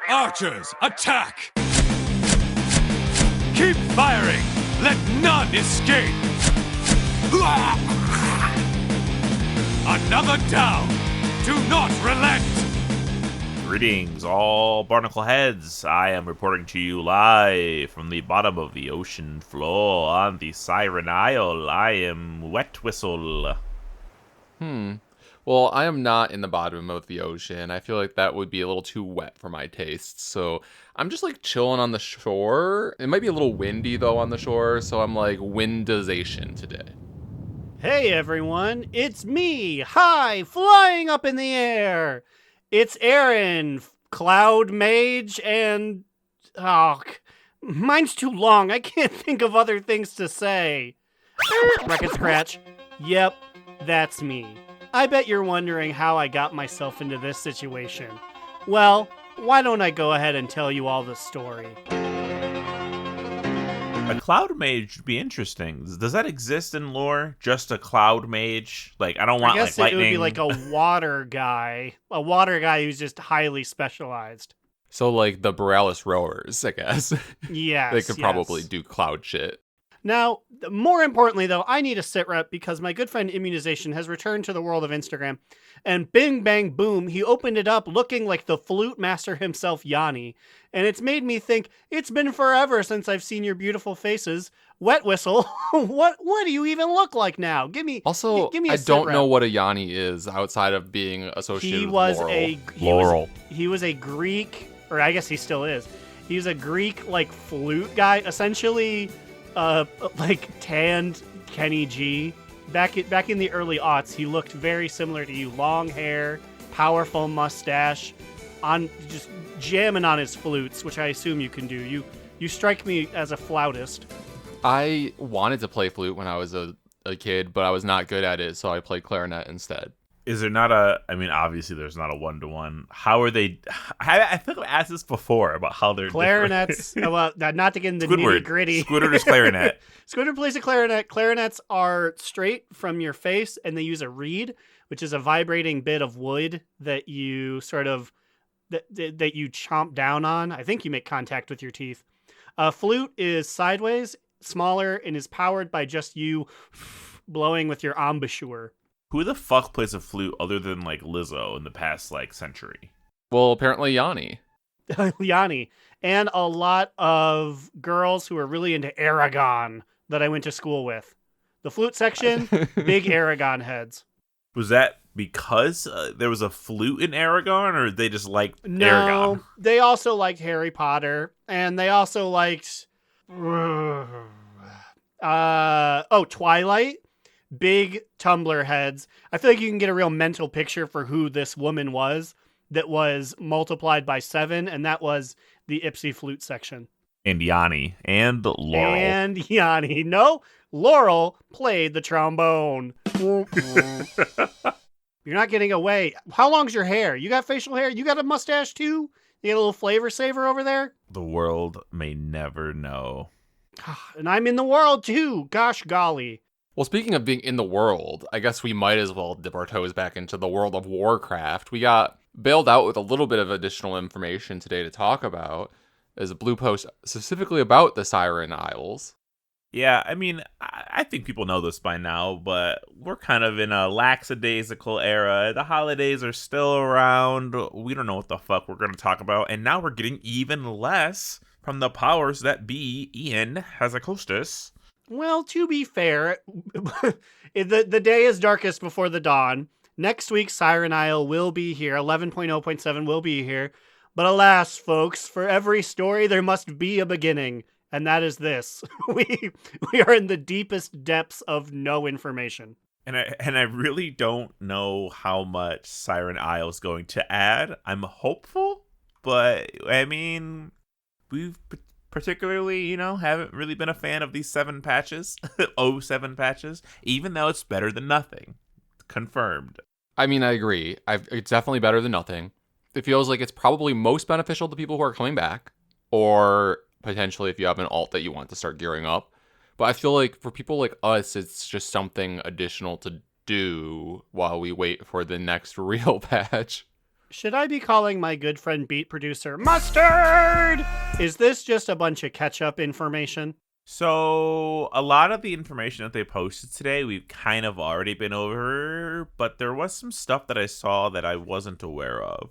Archers, attack! Keep firing! Let none escape! Another down! Do not relent! Greetings, all barnacle heads. I am reporting to you live from the bottom of the ocean floor on the Siren Isle. I am Wetwhistle. Well, I am not in the bottom of the ocean. I feel like that would be a little too wet for my tastes. So I'm just like chilling on the shore. It might be a little windy though on the shore. So I'm like windization today. Hey everyone, it's me, high, flying up in the air. It's Aaron, Cloud Mage, and... mine's too long, I can't think of other things to say. Record scratch. Yep, that's me. I bet you're wondering how I got myself into this situation. Well, why don't I go ahead and tell you all the story. A cloud mage would be interesting. Does that exist in lore? Just a cloud mage? Like, I don't want I guess like it lightning. would be like a water guy. A water guy who's just highly specialized. So like the Borealis rowers, I guess. Yes, They could probably do cloud shit. Now, more importantly, though, I need a sit rep because my good friend Immunization has returned to the world of Instagram. And bing, bang, boom, he opened it up looking like the flute master himself, Yanni. And it's made me think, it's been forever since I've seen your beautiful faces. Wetwhistle, what do you even look like now? Give me Also, give me a I sit don't rep. know what a Yanni is outside of being associated with Laurel. He was a Greek, or I guess he still is. He was a Greek, like, flute guy, essentially... like tanned Kenny G. Back in the early aughts, he looked very similar to you. Long hair, powerful mustache, on just jamming on his flutes, which I assume you can do. You strike me as a flautist. I wanted to play flute when I was a kid, but I was not good at it, so I played clarinet instead. Is there not obviously there's not a one-to-one. How are they... I think I've asked this before about how they're Clarinets, well, not to get into Squidward. nitty-gritty. Squidward is clarinet. Squidward plays a clarinet. Clarinets are straight from your face, and they use a reed, which is a vibrating bit of wood that you sort of... that you chomp down on. I think you make contact with your teeth. Flute is sideways, smaller, and is powered by just you blowing with your embouchure. Who the fuck plays a flute other than, like, Lizzo in the past, like, century? Well, apparently Yanni. Yanni. And a lot of girls who are really into Aragon that I went to school with. The flute section, big Aragon heads. Was that because there was a flute in Aragon, or they just liked Aragon? No, they also liked Harry Potter, and they also liked... Twilight. Big Tumblr heads. I feel like you can get a real mental picture for who this woman was that was multiplied by 7, and that was the Ipsy flute section. And Yanni. And Laurel. And Yanni. No, Laurel played the trombone. You're not getting away. How long's your hair? You got facial hair? You got a mustache too? You got a little flavor saver over there? The world may never know. And I'm in the world too. Gosh golly. Well, speaking of being in the world, I guess we might as well dip our toes back into the world of Warcraft. We got bailed out with a little bit of additional information today to talk about. There's a blue post specifically about the Siren Isles. Yeah, I mean, I think people know this by now, but we're kind of in a lackadaisical era. The holidays are still around. We don't know what the fuck we're going to talk about. And now we're getting even less from the powers that be. Ian Hazakostas. Well, to be fair, the day is darkest before the dawn. Next week, Siren Isle will be here. 11.0.7 will be here. But alas, folks, for every story, there must be a beginning. And that is this. We are in the deepest depths of no information. And I really don't know how much Siren Isle is going to add. I'm hopeful, but I mean, we've particularly, haven't really been a fan of these 7 patches, 07 patches, even though it's better than nothing. Confirmed. I mean, I agree. It's definitely better than nothing. It feels like it's probably most beneficial to people who are coming back, or potentially if you have an alt that you want to start gearing up. But I feel like for people like us, it's just something additional to do while we wait for the next real patch. Should I be calling my good friend beat producer Mustard? Is this just a bunch of catch-up information? So, a lot of the information that they posted today, we've kind of already been over, but there was some stuff that I saw that I wasn't aware of.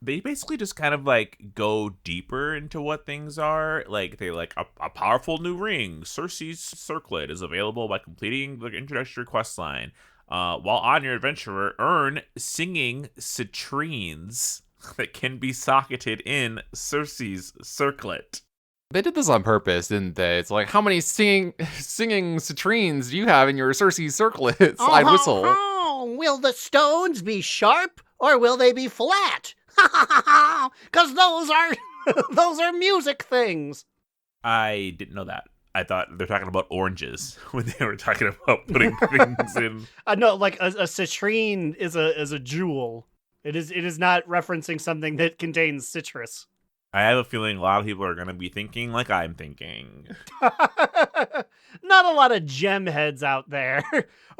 They basically just kind of like go deeper into what things are. Like, they like a powerful new ring, Circe's Circlet, is available by completing the introductory quest line. While on your adventure, earn singing citrines that can be socketed in Circe's Circlet. They did this on purpose, didn't they? It's like, how many singing citrines do you have in your Circe's Circlet? Slidewhistle. Oh, will the stones be sharp or will they be flat? Because those are music things. I didn't know that. I thought they're talking about oranges when they were talking about putting things in. No, like a citrine is a jewel. It is not referencing something that contains citrus. I have a feeling a lot of people are going to be thinking like I'm thinking. Not a lot of gem heads out there.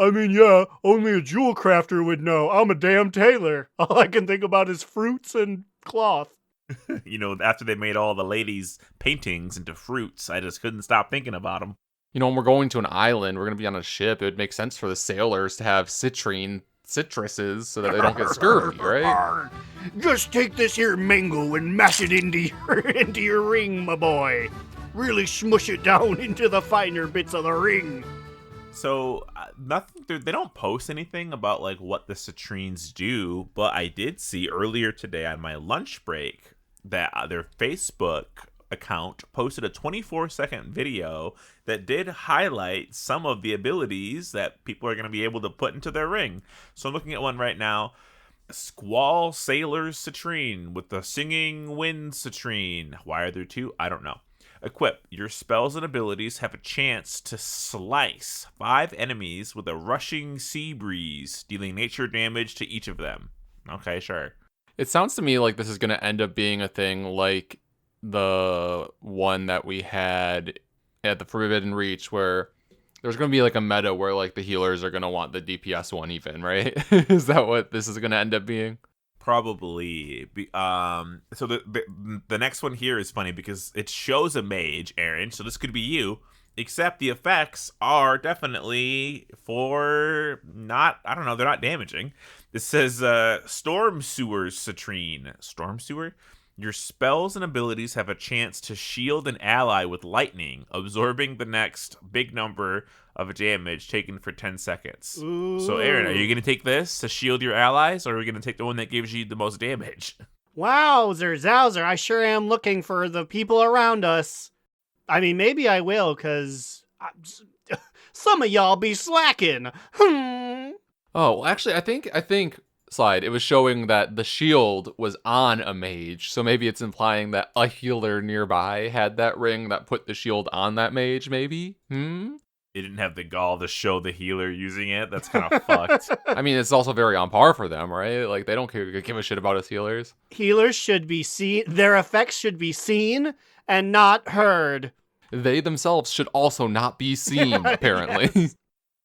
I mean, yeah, only a jewel crafter would know. I'm a damn tailor. All I can think about is fruits and cloth. You know, after they made all the ladies' paintings into fruits, I just couldn't stop thinking about them. You know, when we're going to an island, we're going to be on a ship. It would make sense for the sailors to have citruses so that they don't get scurvy, right? Just take this here mango and mash it into your ring, my boy. Really smush it down into the finer bits of the ring. So, nothing. They don't post anything about like what the citrines do, but I did see earlier today on my lunch break that their Facebook account posted a 24-second video that did highlight some of the abilities that people are going to be able to put into their ring. So I'm looking at one right now. Squall Sailor's Citrine with the Singing Wind Citrine. Why are there two? I don't know. Equip. Your spells and abilities have a chance to slice 5 enemies with a rushing sea breeze, dealing nature damage to each of them. Okay, sure. It sounds to me like this is going to end up being a thing like the one that we had at the Forbidden Reach, where there's going to be like a meta where like the healers are going to want the DPS one even, right? Is that what this is going to end up being? Probably. So the next one here is funny because it shows a mage, Aaron, so this could be you, except the effects are definitely for not, I don't know, they're not damaging. This says Storm Sewer's Citrine. Storm Sewer? Your spells and abilities have a chance to shield an ally with lightning, absorbing the next big number of damage taken for 10 seconds. Ooh. So, Aaron, are you going to take this to shield your allies, or are we going to take the one that gives you the most damage? Wowzer, zowzer, I sure am looking for the people around us. I mean, maybe I will, because some of y'all be slacking. Oh, well, actually, I think Slide, it was showing that the shield was on a mage, so maybe it's implying that a healer nearby had that ring that put the shield on that mage, maybe? They didn't have the gall to show the healer using it. That's kind of fucked. I mean, it's also very on par for them, right? Like, they don't give a shit about us healers. Healers should be seen, their effects should be seen and not heard. They themselves should also not be seen, apparently. Yes.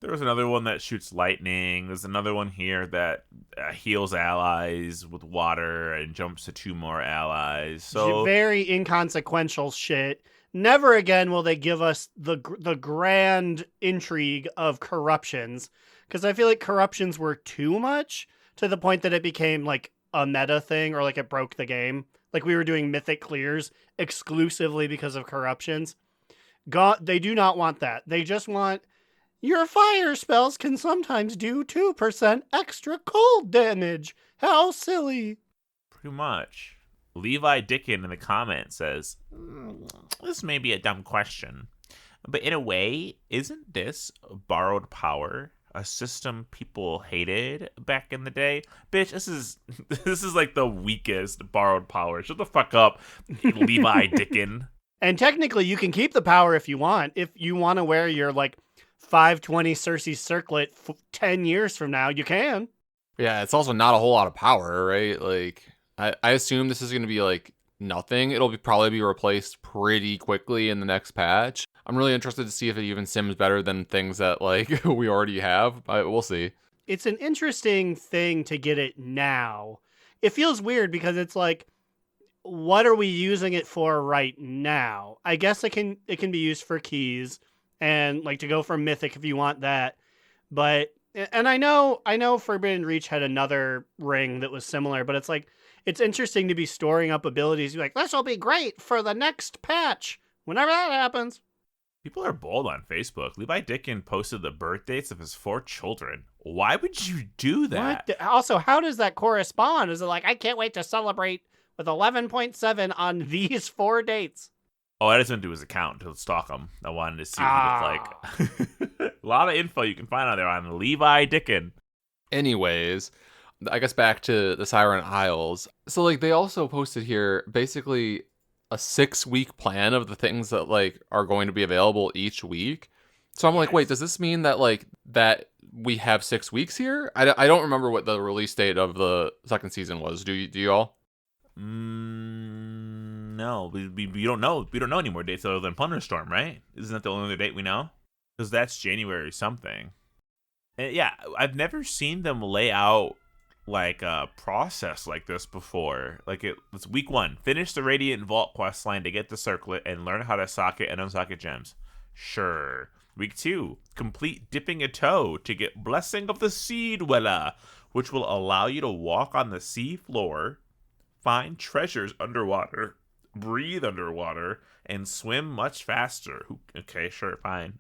There was another one that shoots lightning. There's another one here that heals allies with water and jumps to 2 more allies. So very inconsequential shit. Never again will they give us the grand intrigue of corruptions, because I feel like corruptions were too much to the point that it became like a meta thing, or like it broke the game. Like we were doing mythic clears exclusively because of corruptions. They do not want that. They just want your fire spells can sometimes do 2% extra cold damage. How silly. Pretty much. Levi Dickin in the comments says, this may be a dumb question, but in a way, isn't this borrowed power? A system people hated back in the day? Bitch, this is like the weakest borrowed power. Shut the fuck up, Levi Dickin. And technically, you can keep the power if you want. If you want to wear your, like, 520 Circe's Circlet 10 years from now, you can. Yeah, it's also not a whole lot of power, right? Like, I assume this is going to be, like, nothing. It'll probably be replaced pretty quickly in the next patch. I'm really interested to see if it even sims better than things that, like, we already have. We'll see. It's an interesting thing to get it now. it feels weird because it's like, what are we using it for right now? I guess it can be used for keys and like to go for Mythic if you want that. But and I know Forbidden Reach had another ring that was similar, but it's like it's interesting to be storing up abilities. You're like, this will be great for the next patch. Whenever that happens. People are bold on Facebook. Levi Dickin posted the birth dates of his 4 children. Why would you do that? What? Also, how does that correspond? Is it like, I can't wait to celebrate with 11.7 on these 4 dates? Oh, I just went to his account to stalk him. I wanted to see what he looked like. A lot of info you can find out there on Levi Dickin. Anyways, I guess back to the Siren Isles. So, like, they also posted here basically a 6-week plan of the things that, like, are going to be available each week. So I'm like, wait, does this mean that, like, that we have 6 weeks here? I don't remember what the release date of the second season was. Do you all? No, we don't know. We don't know any more dates other than Thunderstorm, right? Isn't that the only other date we know? Because that's January something. And yeah, I've never seen them lay out like a process like this before. Like it's week 1. Finish the Radiant Vault quest line to get the circlet and learn how to socket and unsocket gems. Sure. Week 2. Complete dipping a toe to get Blessing of the Sea Dweller, which will allow you to walk on the sea floor, find treasures underwater, breathe underwater, and swim much faster. Okay, sure, fine.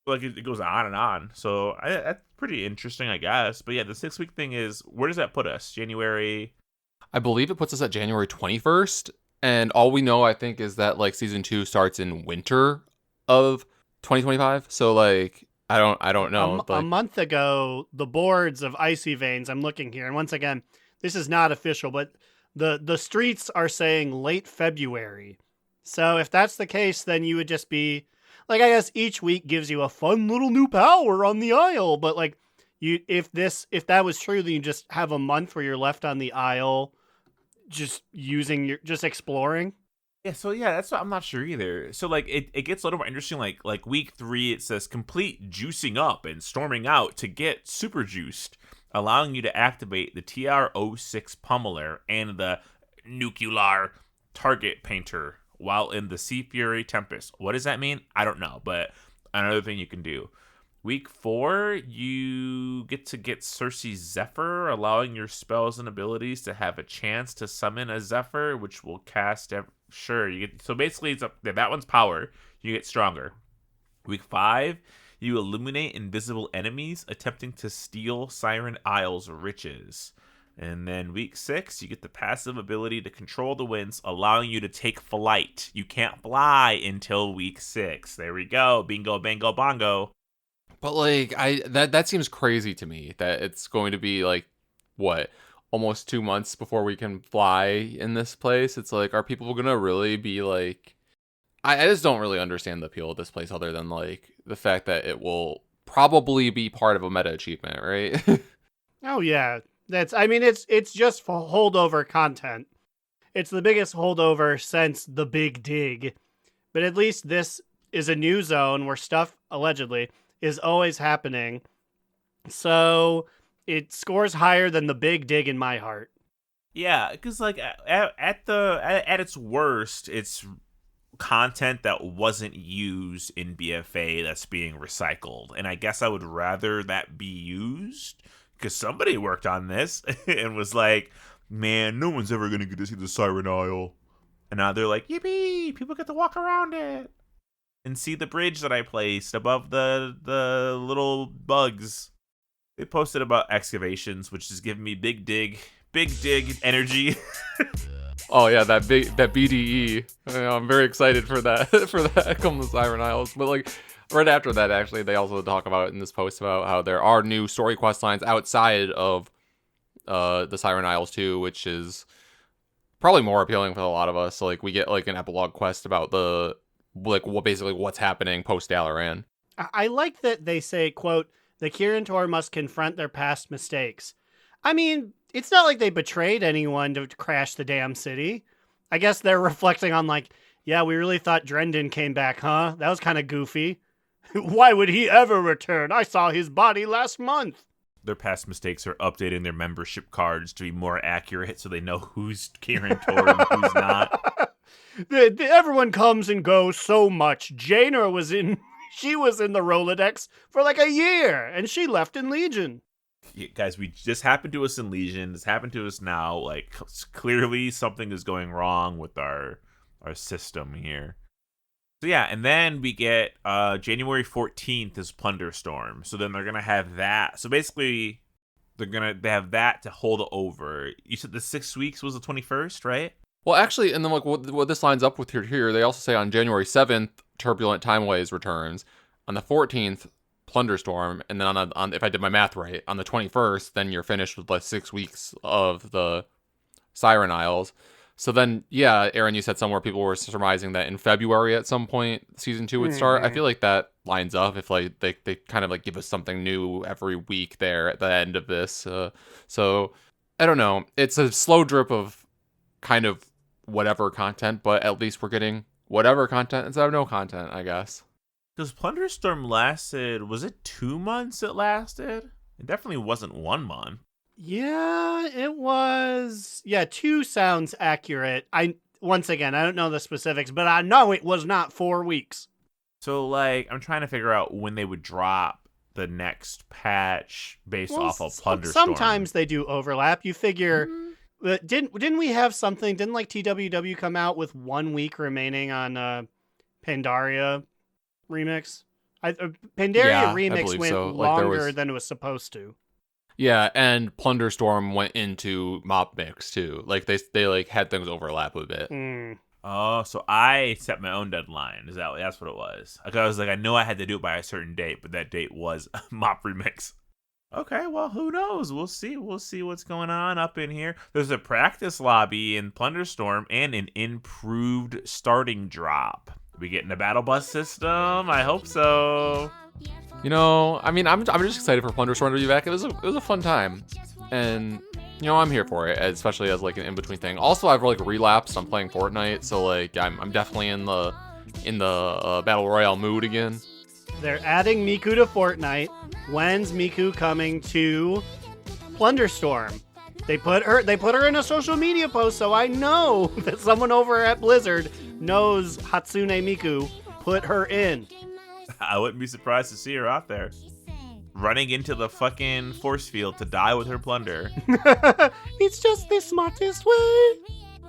Like it goes on and on. So that's pretty interesting, I guess. But yeah, the 6-week thing is, where does that put us? January? I believe it puts us at January 21st. And all we know, I think, is that like season 2 starts in winter of 2025. So like, I don't know. A month ago, the boards of Icy Veins, I'm looking here, and once again, this is not official, but the streets are saying late February. So if that's the case, then you would just be like, I guess each week gives you a fun little new power on the Isle, but like if that was true, then you just have a month where you're left on the Isle just exploring. Yeah, so yeah, that's what I'm not sure either. So like it gets a little more interesting. Like week 3, it says complete juicing up and storming out to get super juiced, allowing you to activate the TR-06 Pummeler and the Nuclear Target Painter while in the Sea Fury Tempest. What does that mean? I don't know, but another thing you can do. Week 4, you get to get Cersei's Zephyr, allowing your spells and abilities to have a chance to summon a Zephyr, which will cast. So basically, that one's power. You get stronger. Week 5, you illuminate invisible enemies attempting to steal Siren Isle's riches. And then week 6, you get the passive ability to control the winds, allowing you to take flight. You can't fly until week 6. There we go. Bingo, bango, bongo. But like that seems crazy to me that it's going to be like what, almost 2 months before we can fly in this place. It's like, are people gonna really be like, I just don't really understand the appeal of this place other than like the fact that it will probably be part of a meta achievement, right? Oh yeah. It's just for holdover content. It's the biggest holdover since the Big Dig. But at least this is a new zone where stuff, allegedly, is always happening. So it scores higher than the Big Dig in my heart. Yeah, because like at its worst, it's content that wasn't used in BFA that's being recycled. And I guess I would rather that be used because somebody worked on this and was like, man, no one's ever going to get to see the Siren Isle. And now they're like, yippee, people get to walk around it and see the bridge that I placed above the little bugs. They posted about excavations, which is giving me big dig energy. Oh yeah, that BDE. I'm very excited for that come to Siren Isles. But like right after that, actually, they also talk about in this post about how there are new story quest lines outside of the Siren Isles too, which is probably more appealing for a lot of us. So like we get like an epilogue quest about basically what's happening post Dalaran. I like that they say, quote, the Kirin Tor must confront their past mistakes. I mean, it's not like they betrayed anyone to crash the damn city. I guess they're reflecting on like, yeah, we really thought Drendon came back, huh? That was kind of goofy. Why would he ever return? I saw his body last month. their past mistakes are updating their membership cards to be more accurate so they know who's guarantor and who's not. Everyone comes and goes so much. Jaina she was in the Rolodex for like a year, and she left in Legion. Yeah, guys, this happened to us in Legion. This happened to us now. Like, clearly something is going wrong with our system here. So yeah, and then we get January 14th is Plunderstorm. So then they're gonna have that. So basically, they have that to hold over. You said the 6 weeks was the 21st, right? Well, actually, and then like what this lines up with here, they also say on January 7th, Turbulent Timeways returns. On the 14th, Plunderstorm, and then on if I did my math right, on the 21st, then you're finished with like 6 weeks of the Siren Isles. So then, yeah, Aaron, you said somewhere people were surmising that in February at some point season 2 would start. I feel like that lines up if like they kind of like give us something new every week there at the end of this. So I don't know. It's a slow drip of kind of whatever content, but at least we're getting whatever content instead of no content, I guess. Because Plunderstorm lasted, was it 2 months it lasted? It definitely wasn't 1 month. Yeah, it was. Yeah, 2 sounds accurate. Once again, I don't know the specifics, but I know it was not 4 weeks. So, like, I'm trying to figure out when they would drop the next patch based off of Plunderstorm. Sometimes they do overlap. You figure, didn't we have something? Didn't like TWW come out with 1 week remaining on Pandaria remix? Pandaria remix went longer than it was supposed to. Yeah, and Plunderstorm went into Mop Mix too. Like they like had things overlap a bit. Oh, so I set my own deadline. That's what it was? Like, I was like, I know I had to do it by a certain date, but that date was Mop Remix. Okay, well, who knows? We'll see. We'll see what's going on up in here. There's a practice lobby in Plunderstorm and an improved starting drop. We getting a battle bus system? I hope so. You know, I mean, I'm just excited for Plunderstorm to be back. It was a fun time, and you know, I'm here for it, especially as like an in between thing. Also, I've like relapsed. I'm playing Fortnite, so like I'm definitely in the battle royale mood again. They're adding Miku to Fortnite. When's Miku coming to Plunderstorm? They put her in a social media post, so I know that someone over at Blizzard knows Hatsune Miku put her in. I wouldn't be surprised to see her out there, running into the fucking force field to die with her plunder. It's just the smartest way.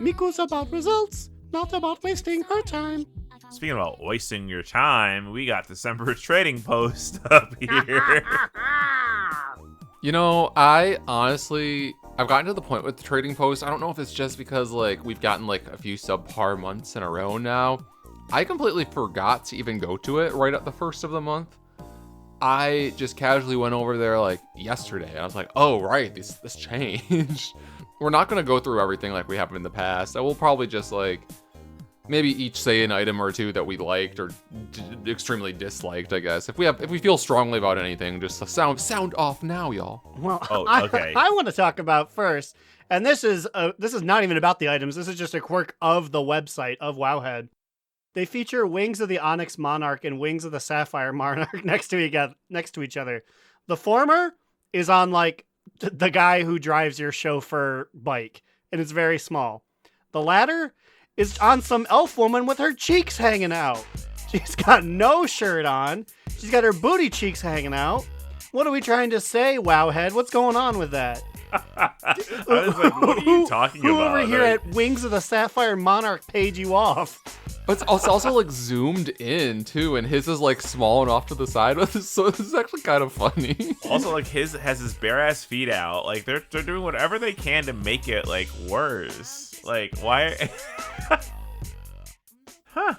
Miku's about results, not about wasting her time. Speaking about wasting your time, we got December's trading post up here. You know, I've gotten to the point with the trading post. I don't know if it's just because like we've gotten like a few subpar months in a row now. I completely forgot to even go to it right at the first of the month. I just casually went over there like yesterday, and I was like, oh, right, this changed. We're not going to go through everything like we have in the past. I will probably just like maybe each say an item or two that we liked or extremely disliked, I guess. If we feel strongly about anything, just sound off now, y'all. Well, okay. I want to talk about first, and this is not even about the items. This is just a quirk of the website of Wowhead. They feature Wings of the Onyx Monarch and Wings of the Sapphire Monarch next to each other. The former is on like the guy who drives your chauffeur bike, and it's very small. The latter is on some elf woman with her cheeks hanging out. She's got no shirt on. She's got her booty cheeks hanging out. What are we trying to say, Wowhead? What's going on with that? I was like, what are you talking about? Who over here at Wings of the Sapphire Monarch paid you off? But it's also like zoomed in too, and his is like small and off to the side, so this is actually kind of funny. Also, like his has his bare ass feet out. Like they're doing whatever they can to make it like worse. Like why? Huh?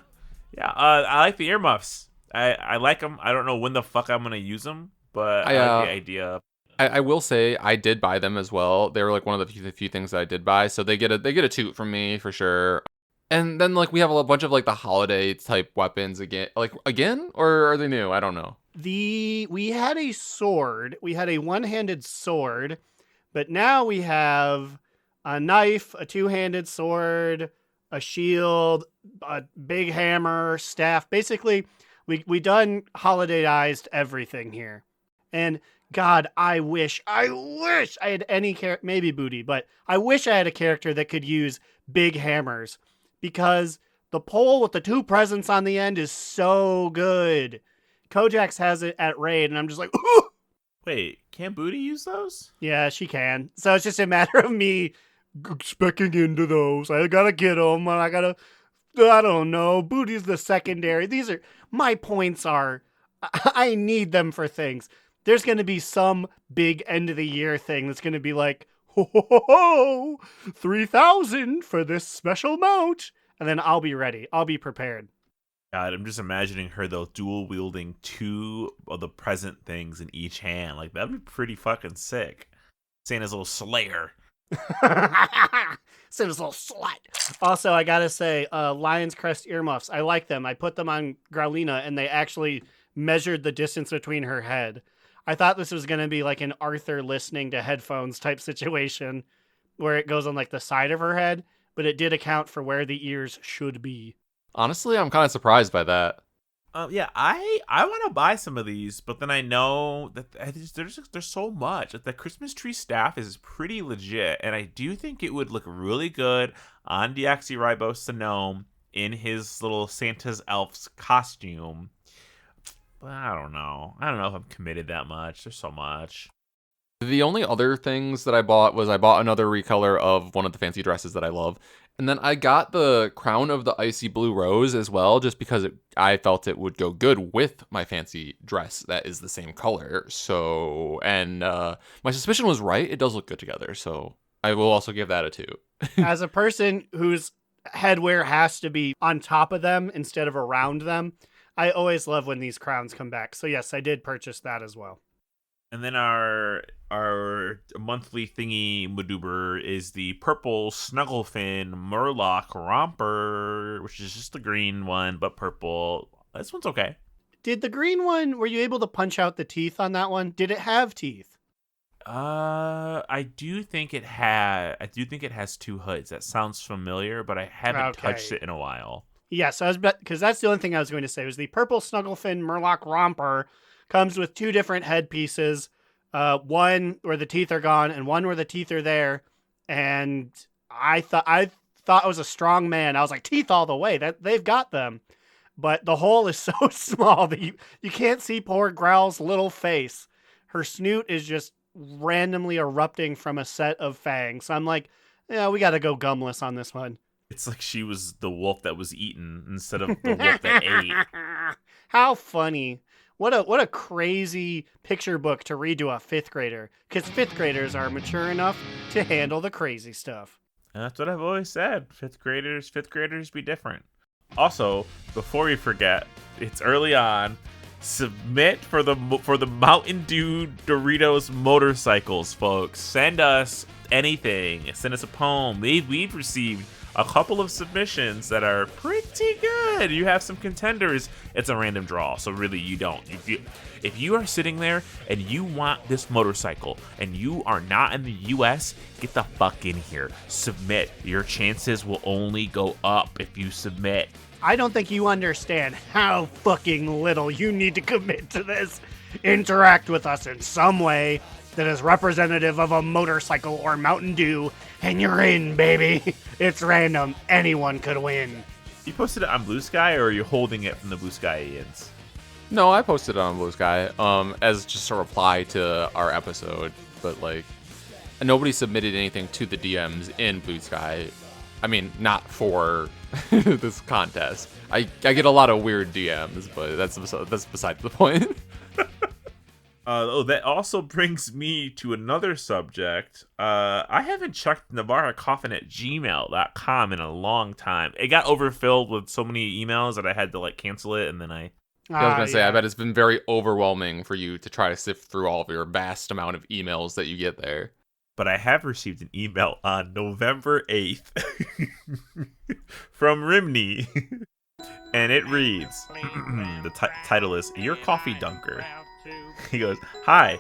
Yeah. I like the earmuffs. I like them. I don't know when the fuck I'm gonna use them, but I like the idea. I will say I did buy them as well. They were like one of the few things that I did buy, so they get a toot from me for sure. And then like we have a bunch of like the holiday type weapons again, or are they new? I don't know. We had a sword. We had a one-handed sword, but now we have a knife, a two-handed sword, a shield, a big hammer, staff. Basically, we done holidayized everything here. And God, I wish I had any character, maybe Booty, but I wish I had a character that could use big hammers, because the pole with the 2 presents on the end is so good. Kojax has it at raid, and I'm just like, ooh! Wait, can Booty use those? Yeah, she can. So it's just a matter of me specking into those. I gotta get them, and I don't know. Booty's the secondary. My points are, I need them for things. There's going to be some big end of the year thing that's going to be like, ho, ho, ho, ho, 3,000 for this special mount. And then I'll be ready. I'll be prepared. God, I'm just imagining her, though, dual wielding 2 of the present things in each hand. Like, that'd be pretty fucking sick. Santa's little slayer. Santa's little slut. Also, I gotta say, Lion's Crest earmuffs. I like them. I put them on Growlina, and they actually measured the distance between her head. I thought this was going to be like an Arthur listening to headphones type situation where it goes on like the side of her head, but it did account for where the ears should be. Honestly, I'm kind of surprised by that. Yeah, I want to buy some of these, but then I know that there's so much. The Christmas tree staff is pretty legit, and I do think it would look really good on Deoxyribos the gnome in his little Santa's elf's costume. But I don't know. I don't know if I'm committed that much. There's so much. The only other things that I bought was I bought another recolor of one of the fancy dresses that I love. And then I got the Crown of the Icy Blue Rose as well, just because I felt it would go good with my fancy dress that is the same color. So, and my suspicion was right. It does look good together. So I will also give that a 2. As a person whose headwear has to be on top of them instead of around them, I always love when these crowns come back. So yes, I did purchase that as well. And then our monthly thingy Madoober is the purple Snugglefin Murloc Romper, which is just the green one, but purple. This one's okay. Did the green one, were you able to punch out the teeth on that one? Did it have teeth? I do think it has 2 hoods. That sounds familiar, but I haven't touched it in a while. Yes, because that's the only thing I was going to say was the purple Snugglefin Murloc Romper comes with 2 different headpieces, one where the teeth are gone and one where the teeth are there. And I thought I was a strong man. I was like, teeth all the way. That they've got them, but the hole is so small that you can't see poor Growl's little face. Her snoot is just randomly erupting from a set of fangs. So I'm like, yeah, we got to go gumless on this one. It's like she was the wolf that was eaten instead of the wolf that ate. How funny. What a crazy picture book to read to a 5th grader. Because 5th graders are mature enough to handle the crazy stuff. And that's what I've always said. 5th graders be different. Also, before we forget, it's early on. Submit for the Mountain Dew Doritos motorcycles, folks. Send us anything. Send us a poem. We've received a couple of submissions that are pretty good. You have some contenders. It's a random draw, so really you don't. If you are sitting there and you want this motorcycle and you are not in the US, get the fuck in here. Submit. Your chances will only go up if you submit. I don't think you understand how fucking little you need to commit to this. Interact with us in some way that is representative of a motorcycle or Mountain Dew, and you're in, baby. It's random. Anyone could win. You posted it on Blue Sky, or are you holding it from the Blue Sky-ians? No, I posted it on Blue Sky as just a reply to our episode, but like nobody submitted anything to the DMs in Blue Sky. I mean, not for this contest. I get a lot of weird DMs, but that's beside the point. That also brings me to another subject. I haven't checked navarracoffin@gmail.com in a long time. It got overfilled with so many emails that I had to like cancel it, and then I was gonna say, I bet it's been very overwhelming for you to try to sift through all of your vast amount of emails that you get there. But I have received an email on November 8th from Rimney, and it reads, the title is Your Coffee Dunker. He goes, "Hi,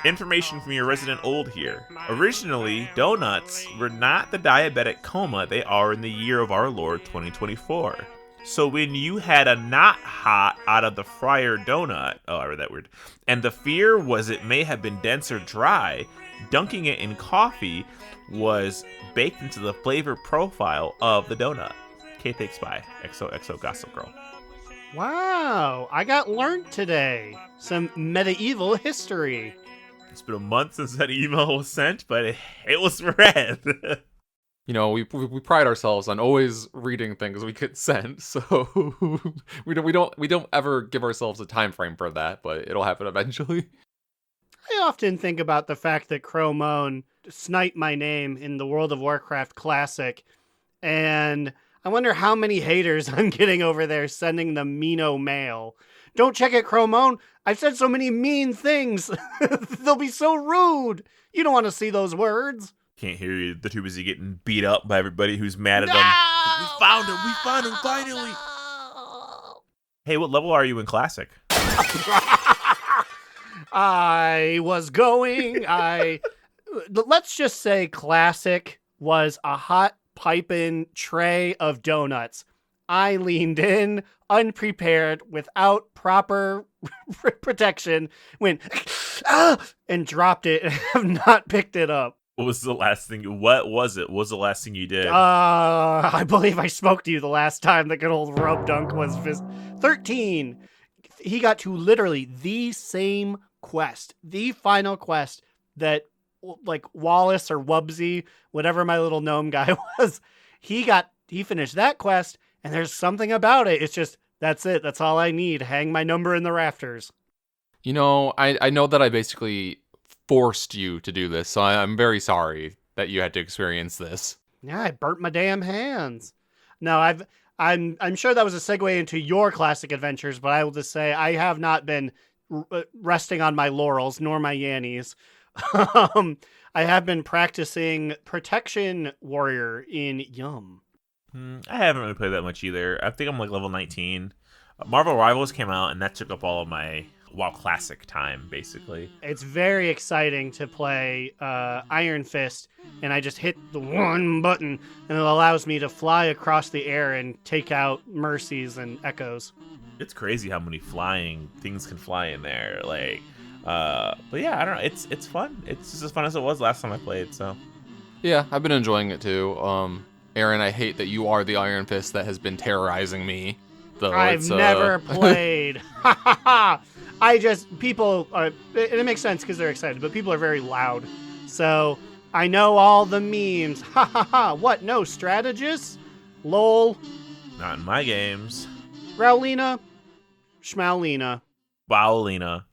information from your resident old here. Originally, donuts were not the diabetic coma they are in the year of our Lord 2024. So when you had a not hot out of the fryer donut, oh, I read that weird, and the fear was it may have been dense or dry, dunking it in coffee was baked into the flavor profile of the donut. K-Take Spy, XOXO Gossip Girl. Wow, I got learned today. Some medieval history. It's been a month since that email was sent, but it was read. You know, we pride ourselves on always reading things we get sent, so we don't ever give ourselves a time frame for that, but it'll happen eventually. I often think about the fact that Cromone sniped my name in the World of Warcraft Classic, and I wonder how many haters I'm getting over there sending the Mino mail. Don't check it, Cromone. I've said so many mean things. They'll be so rude. You don't want to see those words. Can't hear you. They're too busy getting beat up by everybody who's mad at them. We found him. We found him finally. Hey, what level are you in Classic? Let's just say Classic was a hot piping tray of donuts. I leaned in, unprepared, without proper protection, went, and dropped it, and have not picked it up. What was the last thing? What was it? What was the last thing you did? I believe I spoke to you the last time the good old rub dunk was 13. He got to literally the same quest, the final quest that like Wallace or Wubsy, whatever my little gnome guy was, he finished that quest, and there's something about it. It's just, that's it. That's all I need. Hang my number in the rafters. You know, I know that I basically forced you to do this, so I'm very sorry that you had to experience this. Yeah, I burnt my damn hands. No, I'm sure that was a segue into your classic adventures, but I will just say I have not been resting on my laurels nor my yannies. I have been practicing Protection Warrior in Yum. I haven't really played that much either. I think I'm like level 19. Marvel Rivals came out, and that took up all of my WoW Classic time, basically. It's very exciting to play Iron Fist, and I just hit the one button, and it allows me to fly across the air and take out Mercies and Echoes. It's crazy how many flying things can fly in there. Like, but yeah, I don't know. It's fun. It's just as fun as it was last time I played. So Yeah, I've been enjoying it too. Aaron, I hate that you are the Iron Fist that has been terrorizing me. Though I've never played. People are, it makes sense because they're excited, but people are very loud. So I know all the memes. Ha ha ha. What? No strategists? Lol. not in my games. Rowlina. Schmaulina. Bowlina.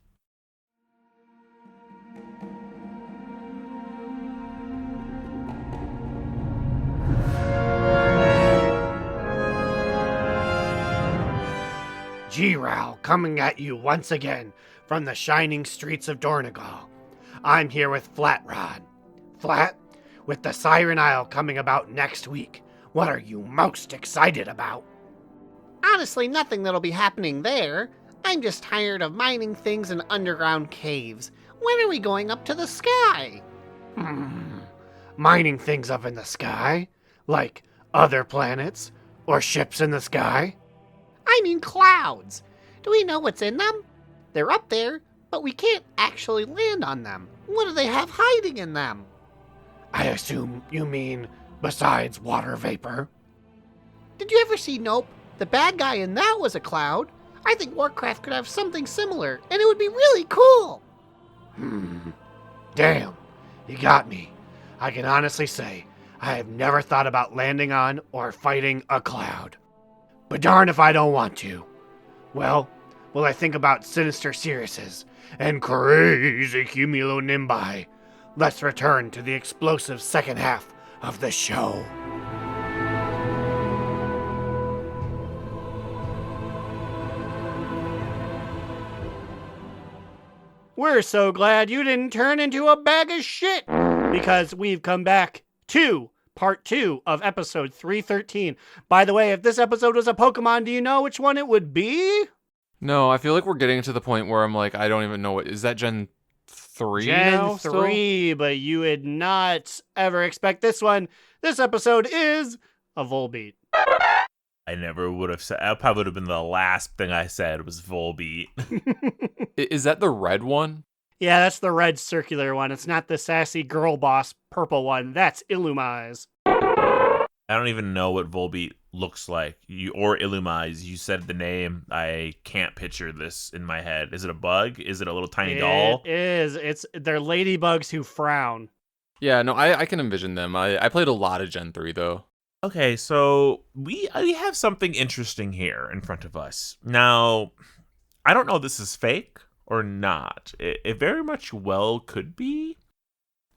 G-Row coming at you once again from the shining streets of Dornegal. I'm here with Flatrod. Flat, with the Siren Isle coming about next week, what are you most excited about? Honestly, nothing that'll be happening there. I'm just tired of mining things in underground caves. When are we going up to the sky? Mining things up in the sky? Like other planets? Or ships in the sky? I mean clouds. Do we know what's in them? They're up there, but we can't actually land on them. What do they have hiding in them? I assume you mean besides water vapor. Did you ever see Nope? The bad guy in that was a cloud. I think Warcraft could have something similar, and it would be really cool. Damn, you got me. I can honestly say I have never thought about landing on or fighting a cloud. But darn if I don't want to. Well, will I think about sinister Sirius's and crazy cumulonimbi? Let's return to the explosive second half of the show. We're so glad you didn't turn into a bag of shit, because we've come back to part 2 of episode 313. By the way, if this episode was a Pokemon, do you know which one it would be? No, I feel like we're getting to the point where I'm like, I don't even know is that Gen 3 now? Gen 3, but you would not ever expect this one. This episode is a Volbeat. I never would have said. That probably would have been the last thing I said was Volbeat. Is that the red one? Yeah, that's the red circular one. It's not the sassy girl boss purple one. That's Illumise. I don't even know what Volbeat looks like. Or Illumise. You said the name. I can't picture this in my head. Is it a bug? Is it a little tiny doll? It is. They're ladybugs who frown. Yeah, no, I can envision them. I played a lot of Gen 3, though. Okay, so we have something interesting here in front of us. Now, I don't know if this is fake or not. It very much well could be.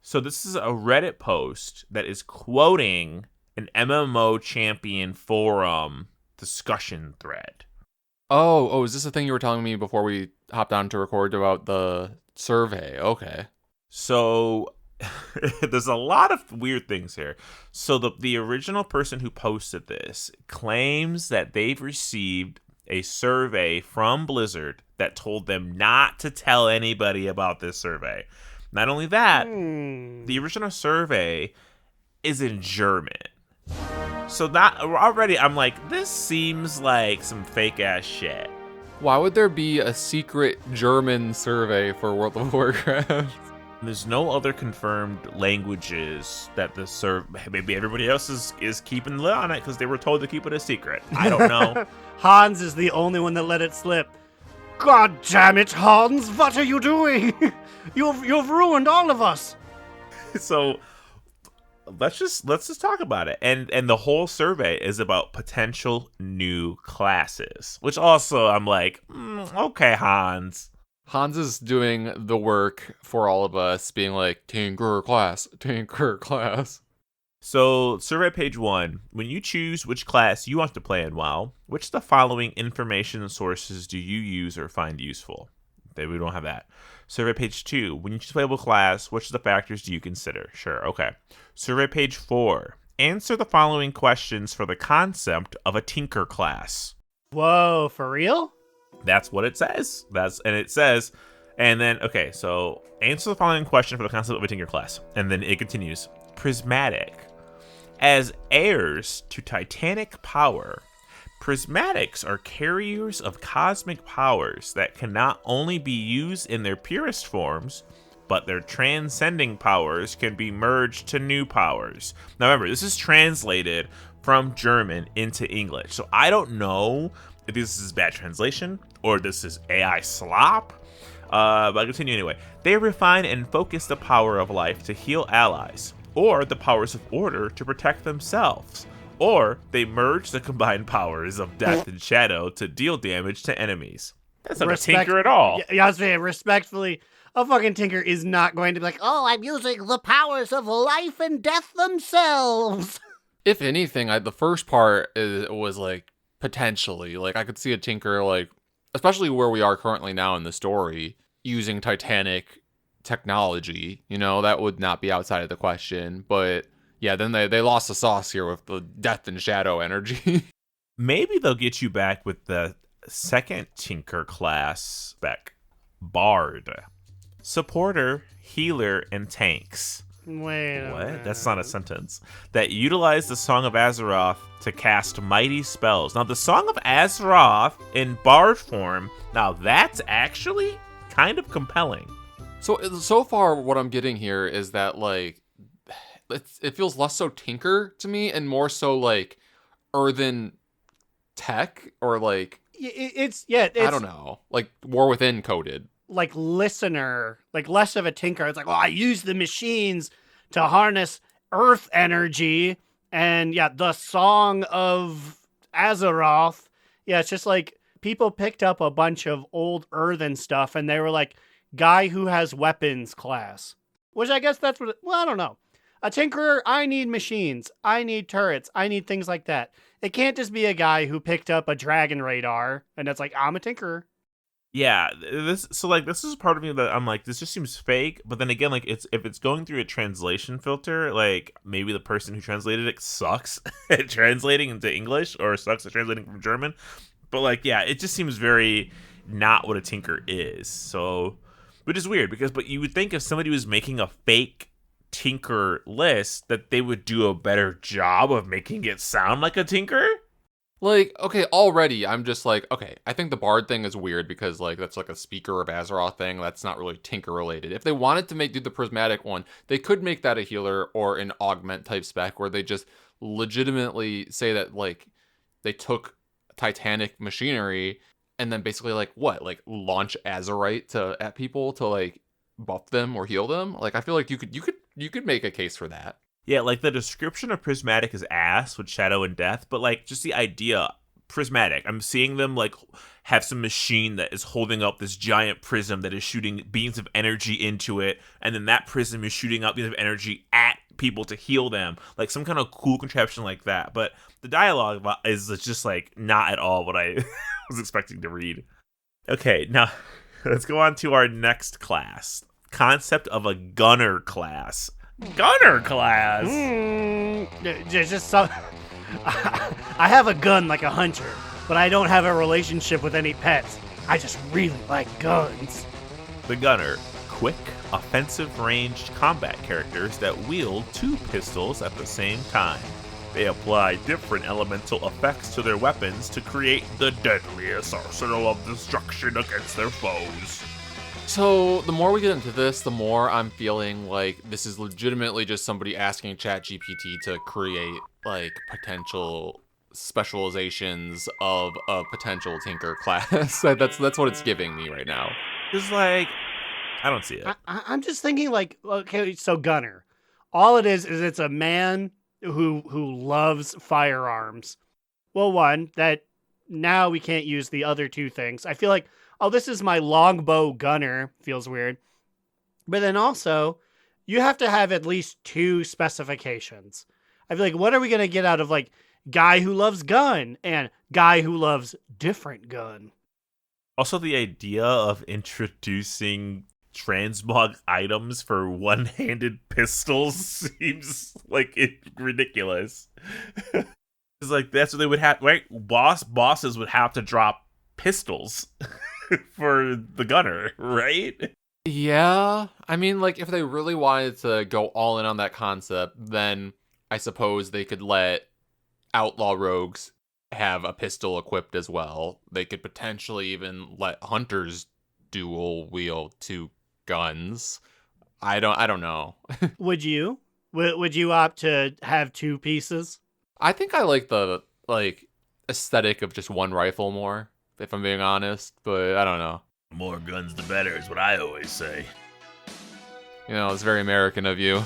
So this is a Reddit post that is quoting an MMO champion forum discussion thread. Oh, is this the thing you were telling me before we hopped on to record about the survey? Okay. So there's a lot of weird things here. So the original person who posted this claims that they've received a survey from Blizzard that told them not to tell anybody about this survey. Not only that, the original survey is in German. So that already I'm like, this seems like some fake ass shit. Why would there be a secret German survey for World of Warcraft? There's no other confirmed languages that the maybe everybody else is keeping the lid on it because they were told to keep it a secret. I don't know. Hans is the only one that let it slip. God damn it, Hans! What are you doing? You've ruined all of us. So let's just talk about it. And the whole survey is about potential new classes, which also I'm like, okay, Hans. Hans is doing the work for all of us, being like, Tinker class. So, survey page 1. When you choose which class you want to play in WoW, which of the following information sources do you use or find useful? We don't have that. Survey page 2. When you choose a playable class, which of the factors do you consider? Sure, okay. Survey page 4. Answer the following questions for the concept of a Tinker class. Whoa, for real? That's what it says. And then, okay, so answer the following question for the concept of a Tinker class. And then it continues. Prismatic. As heirs to titanic power, prismatics are carriers of cosmic powers that can not only be used in their purest forms, but their transcending powers can be merged to new powers. Now remember, this is translated from German into English. So I don't know if this is bad translation or this is AI slop. But I'll continue anyway. They refine and focus the power of life to heal allies, or the powers of order to protect themselves, or they merge the combined powers of death and shadow to deal damage to enemies. That's not a Tinker at all. Yeah, I was saying, respectfully, a fucking Tinker is not going to be like, Oh, I'm using the powers of life and death themselves. If anything, the first part was like, potentially. Like, I could see a Tinker, like, especially where we are currently now in the story, using Titanic technology. You know, that would not be outside of the question. But yeah, then they lost the sauce here with the death and shadow energy. Maybe they'll get you back with the second Tinker class spec, Bard. Supporter, healer, and tanks. wait a minute. What? That's not a sentence. That utilize the Song of Azeroth to cast mighty spells. Now, the Song of Azeroth in Bard form, now that's actually kind of compelling. So far, what I'm getting here is that, like, it feels less so Tinker to me and more so, like, Earthen Tech or, like, It's I don't know, like War Within coded. like listener, like less of a Tinker. It's like, well, I use the machines to harness earth energy, and yeah, the Song of Azeroth. Yeah, it's just like people picked up a bunch of old earthen stuff, and they were like, guy who has weapons class. Which I guess that's what, well, I don't know. A Tinkerer, I need machines, I need turrets, I need things like that. It can't just be a guy who picked up a dragon radar, and it's like, I'm a Tinkerer. Yeah, this is part of me that I'm like, this just seems fake. But then again, like, if it's going through a translation filter, like maybe the person who translated it sucks at translating into English or sucks at translating from German. But like, yeah, it just seems very not what a Tinker is. So, which is weird but you would think if somebody was making a fake Tinker list that they would do a better job of making it sound like a Tinker. Like, okay, already I'm just like, okay, I think the bard thing is weird because like that's like a speaker of Azeroth thing. That's not really tinker related. If they wanted to do the prismatic one, they could make that a healer or an augment type spec where they just legitimately say that like they took Titanic machinery and then basically like what? Like launch Azerite at people to like buff them or heal them? Like I feel like you could make a case for that. Yeah, like the description of Prismatic is ass with Shadow and Death, but like just the idea, Prismatic, I'm seeing them like have some machine that is holding up this giant prism that is shooting beams of energy into it, and then that prism is shooting out beams of energy at people to heal them, like some kind of cool contraption like that. But the dialogue is just like not at all what I was expecting to read. Okay, now let's go on to our next class. Concept of a gunner class. Gunner class. Just so. I have a gun like a hunter, but I don't have a relationship with any pets. I just really like guns. The gunner, quick, offensive ranged combat characters that wield 2 pistols at the same time. They apply different elemental effects to their weapons to create the deadliest arsenal of destruction against their foes. So the more we get into this, the more I'm feeling like this is legitimately just somebody asking ChatGPT to create like potential specializations of a potential tinker class. That's what it's giving me right now. Just like, I don't see it. I'm just thinking like, okay, so gunner, all it is it's a man who loves firearms. Well, one, that now we can't use the other 2 things. I feel like, oh, this is my longbow gunner. Feels weird. But then also, you have to have at least 2 specifications. I feel like, what are we going to get out of, like, guy who loves gun and guy who loves different gun? Also, the idea of introducing transmog items for one-handed pistols seems like it's ridiculous. It's like, that's what they would have, right? Bosses would have to drop pistols for the gunner, right? Yeah, I mean, like, if they really wanted to go all in on that concept, then I suppose they could let outlaw rogues have a pistol equipped as well. They could potentially even let hunters dual wield 2 guns. I don't know. Would you? Would you opt to have 2 pieces? I think I like the aesthetic of just one rifle more, if I'm being honest, but I don't know. More guns the better is what I always say. You know, it's very American of you.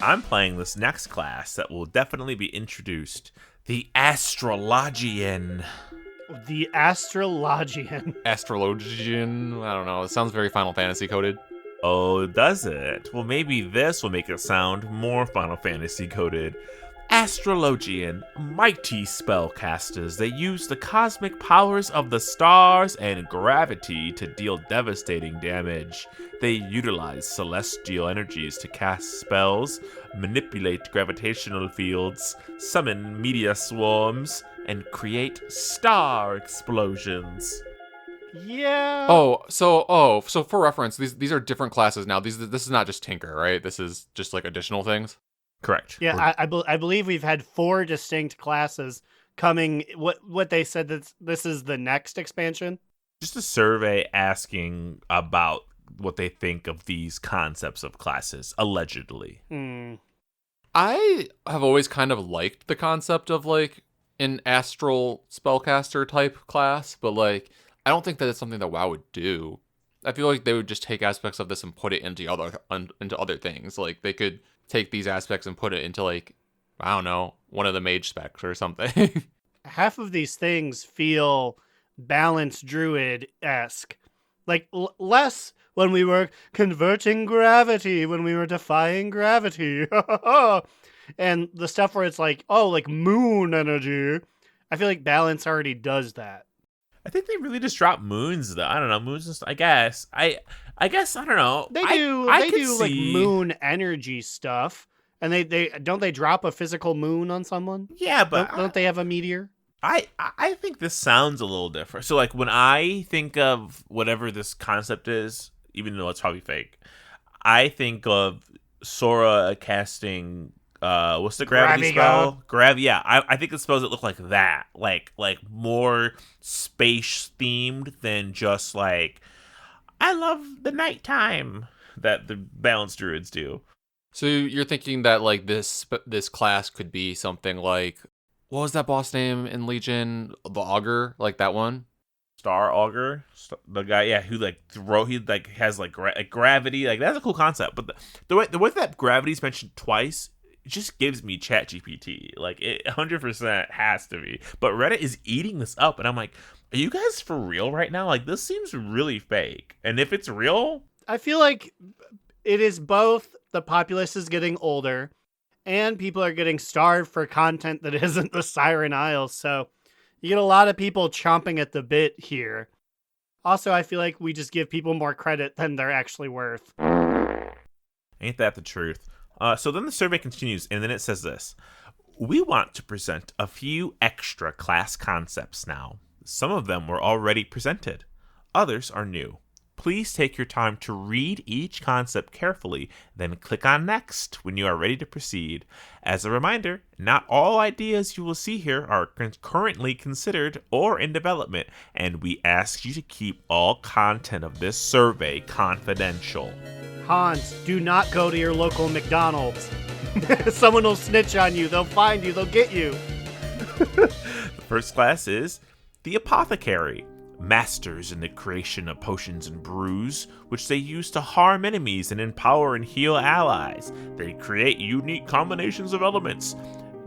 I'm playing this next class that will definitely be introduced. The Astrologian. The Astrologian. Astrologian? I don't know. It sounds very Final Fantasy coded. Oh, does it? Well, maybe this will make it sound more Final Fantasy coded. Astrologian, mighty spellcasters. They use the cosmic powers of the stars and gravity to deal devastating damage. They utilize celestial energies to cast spells, manipulate gravitational fields, summon meteor swarms, and create star explosions. Yeah. So for reference, these are different classes now. This is not just Tinker, right? This is just like additional things. Correct. Yeah, I believe we've had 4 distinct classes coming. What they said that this is the next expansion. Just a survey asking about what they think of these concepts of classes, allegedly. I have always kind of liked the concept of like an astral spellcaster type class, but like I don't think that it's something that WoW would do. I feel like they would just take aspects of this and put it into other things. Like they could take these aspects and put it into like, I don't know, one of the mage specs or something. Half of these things feel balanced druid-esque. Like less when we were converting gravity, when we were defying gravity. And the stuff where it's like, oh, like moon energy. I feel like balance already does that. I think they really just drop moons, though. I don't know, moons. Just, I guess. I guess I don't know. They do. They do like moon energy stuff, and they don't they drop a physical moon on someone? Yeah, but don't they have a meteor? I think this sounds a little different. So like when I think of whatever this concept is, even though it's probably fake, I think of Sora casting what's the gravity spell? God. Gravity. Yeah, I think the spells that look like that, like more space themed than just like I love the nighttime that the balanced druids do. So you're thinking that like this class could be something like, what was that boss name in Legion? The Augur, like that one? Star Augur, the guy, yeah, who like he like has like gravity, like that's a cool concept. But the way that gravity's mentioned twice, it just gives me ChatGPT. Like it 100% has to be. But Reddit is eating this up, and I'm like, are you guys for real right now? Like this seems really fake. And if it's real, I feel like it is both the populace is getting older, and people are getting starved for content that isn't the Siren Isle. So you get a lot of people chomping at the bit here. Also, I feel like we just give people more credit than they're actually worth. ain't that the truth? So then the survey continues, and then it says this. We want to present a few extra class concepts now. Some of them were already presented. Others are new. Please take your time to read each concept carefully, then click on Next when you are ready to proceed. As a reminder, not all ideas you will see here are currently considered or in development, and we ask you to keep all content of this survey confidential. Hans, do not go to your local McDonald's. Someone will snitch on you. They'll find you. They'll get you. The first class is the Apothecary. Masters in the creation of potions and brews, which they use to harm enemies and empower and heal allies. They create unique combinations of elements.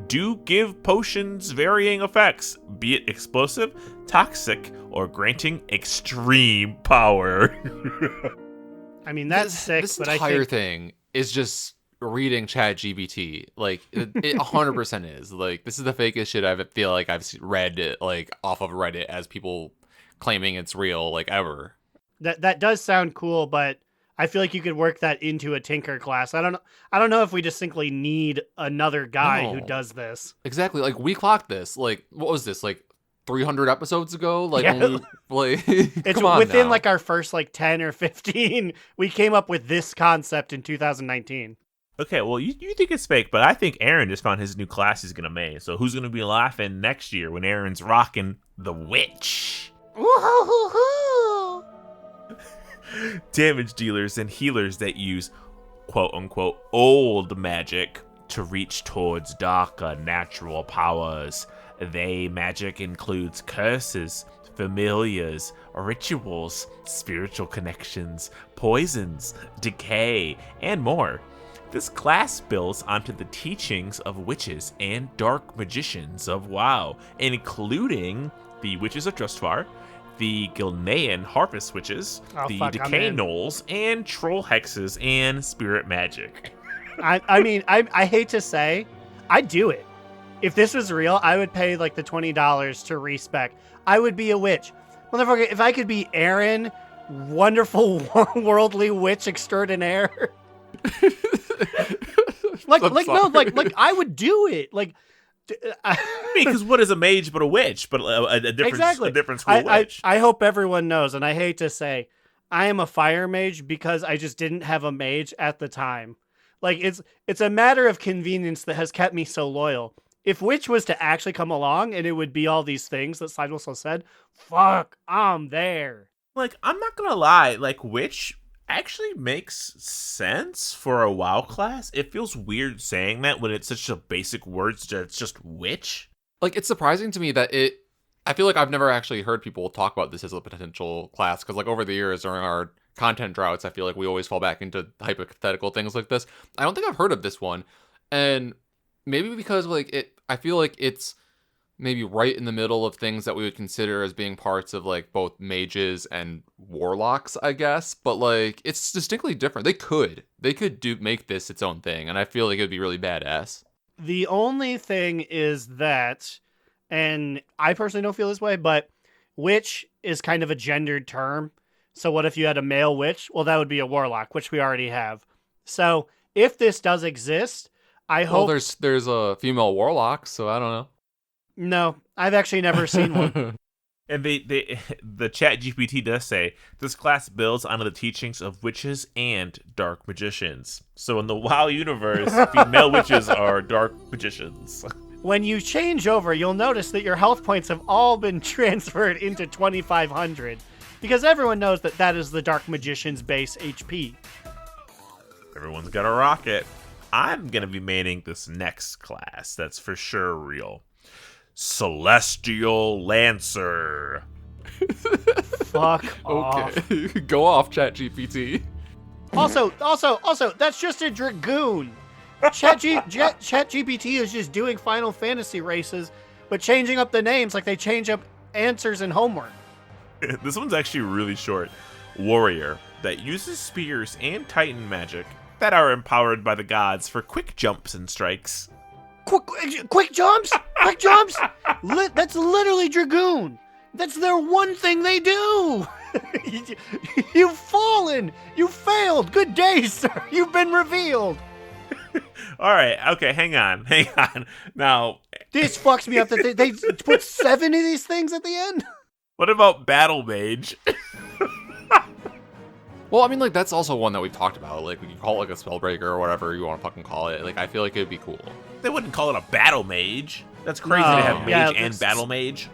Do give potions varying effects, be it explosive, toxic, or granting extreme power. I mean, that's sick, This but entire thing is just reading ChatGPT. Like, it 100% is. Like, this is the fakest shit I feel like I've read it, like, off of Reddit as people claiming it's real, like, ever. That does sound cool, but I feel like you could work that into a Tinker class. I don't know if we distinctly need another guy who does this. Exactly. Like, we clocked this. Like, what was this? Like, 300 episodes ago? Like, Yeah. when we, like, It's come on within now. like our first like 10 or 15. We came up with this concept in 2019. Okay, well, you think it's fake, but I think Aaron just found his new class he's going to make. So who's going to be laughing next year when Aaron's rocking the Witch? Woo-hoo-hoo-hoo! Damage dealers and healers that use quote-unquote old magic to reach towards darker natural powers. Magic includes curses, familiars, rituals, spiritual connections, poisons, decay, and more. This class builds onto the teachings of witches and dark magicians of WoW, including the Witches of Drustvar, the Gilnean Harvest Witches, the Decay Gnolls, and Troll Hexes and Spirit Magic. I mean, I hate to say, I'd do it. If this was real, I would pay like the $20 to respec. I would be a witch. Motherfucker, if I could be Aaron, wonderful worldly witch extraordinaire. like I would do it. Like, I mean, because what is a mage but a witch? But a different, exactly. a different school witch. I hope everyone knows, and I hate to say, I am a fire mage because I just didn't have a mage at the time. Like, it's a matter of convenience that has kept me so loyal. If Witch was to actually come along and it would be all these things that Slidewhistle said, fuck, I'm there. Like, I'm not gonna lie, like, Witch actually makes sense for a WoW class. It feels weird saying that when it's such a basic word that it's just Witch. Like, it's surprising to me that I feel like I've never actually heard people talk about this as a potential class, because, like, over the years during our content droughts, I feel like we always fall back into hypothetical things like this. I don't think I've heard of this one, and maybe because, like, I feel like it's maybe right in the middle of things that we would consider as being parts of, like, both mages and warlocks, I guess. But, like, it's distinctly different. They could make this its own thing, and I feel like it would be really badass. The only thing is that, and I personally don't feel this way, but witch is kind of a gendered term. So what if you had a male witch? Well, that would be a warlock, which we already have. So if this does exist, I hope... Well, there's a female warlock, so I don't know. No, I've actually never seen one. And the chat GPT does say this class builds on the teachings of witches and dark magicians. So in the WoW universe, female witches are dark magicians. When you change over, you'll notice that your health points have all been transferred into 2,500, because everyone knows that that is the dark magician's base HP. Everyone's got a rocket. I'm gonna be maining this next class. That's for sure real. Celestial Lancer. Fuck off. Okay, go off, ChatGPT. Also, that's just a dragoon. ChatGPT is just doing Final Fantasy races, but changing up the names like they change up answers in homework. This one's actually really short. Warrior that uses spears and titan magic that are empowered by the gods for quick jumps and strikes. Quick jumps? Quick jumps? That's literally dragoon. That's their one thing they do. You've fallen. You failed. Good day, sir. You've been revealed. All right. Okay. Hang on. Now, this fucks me up that they put 7 of these things at the end. what about Battle Mage? Well, I mean, like, that's also one that we've talked about. Like, we can call it, like, a Spellbreaker or whatever you want to fucking call it. Like, I feel like it'd be cool. They wouldn't call it a Battle Mage. That's crazy No. to have Mage Yeah, and Battle Mage.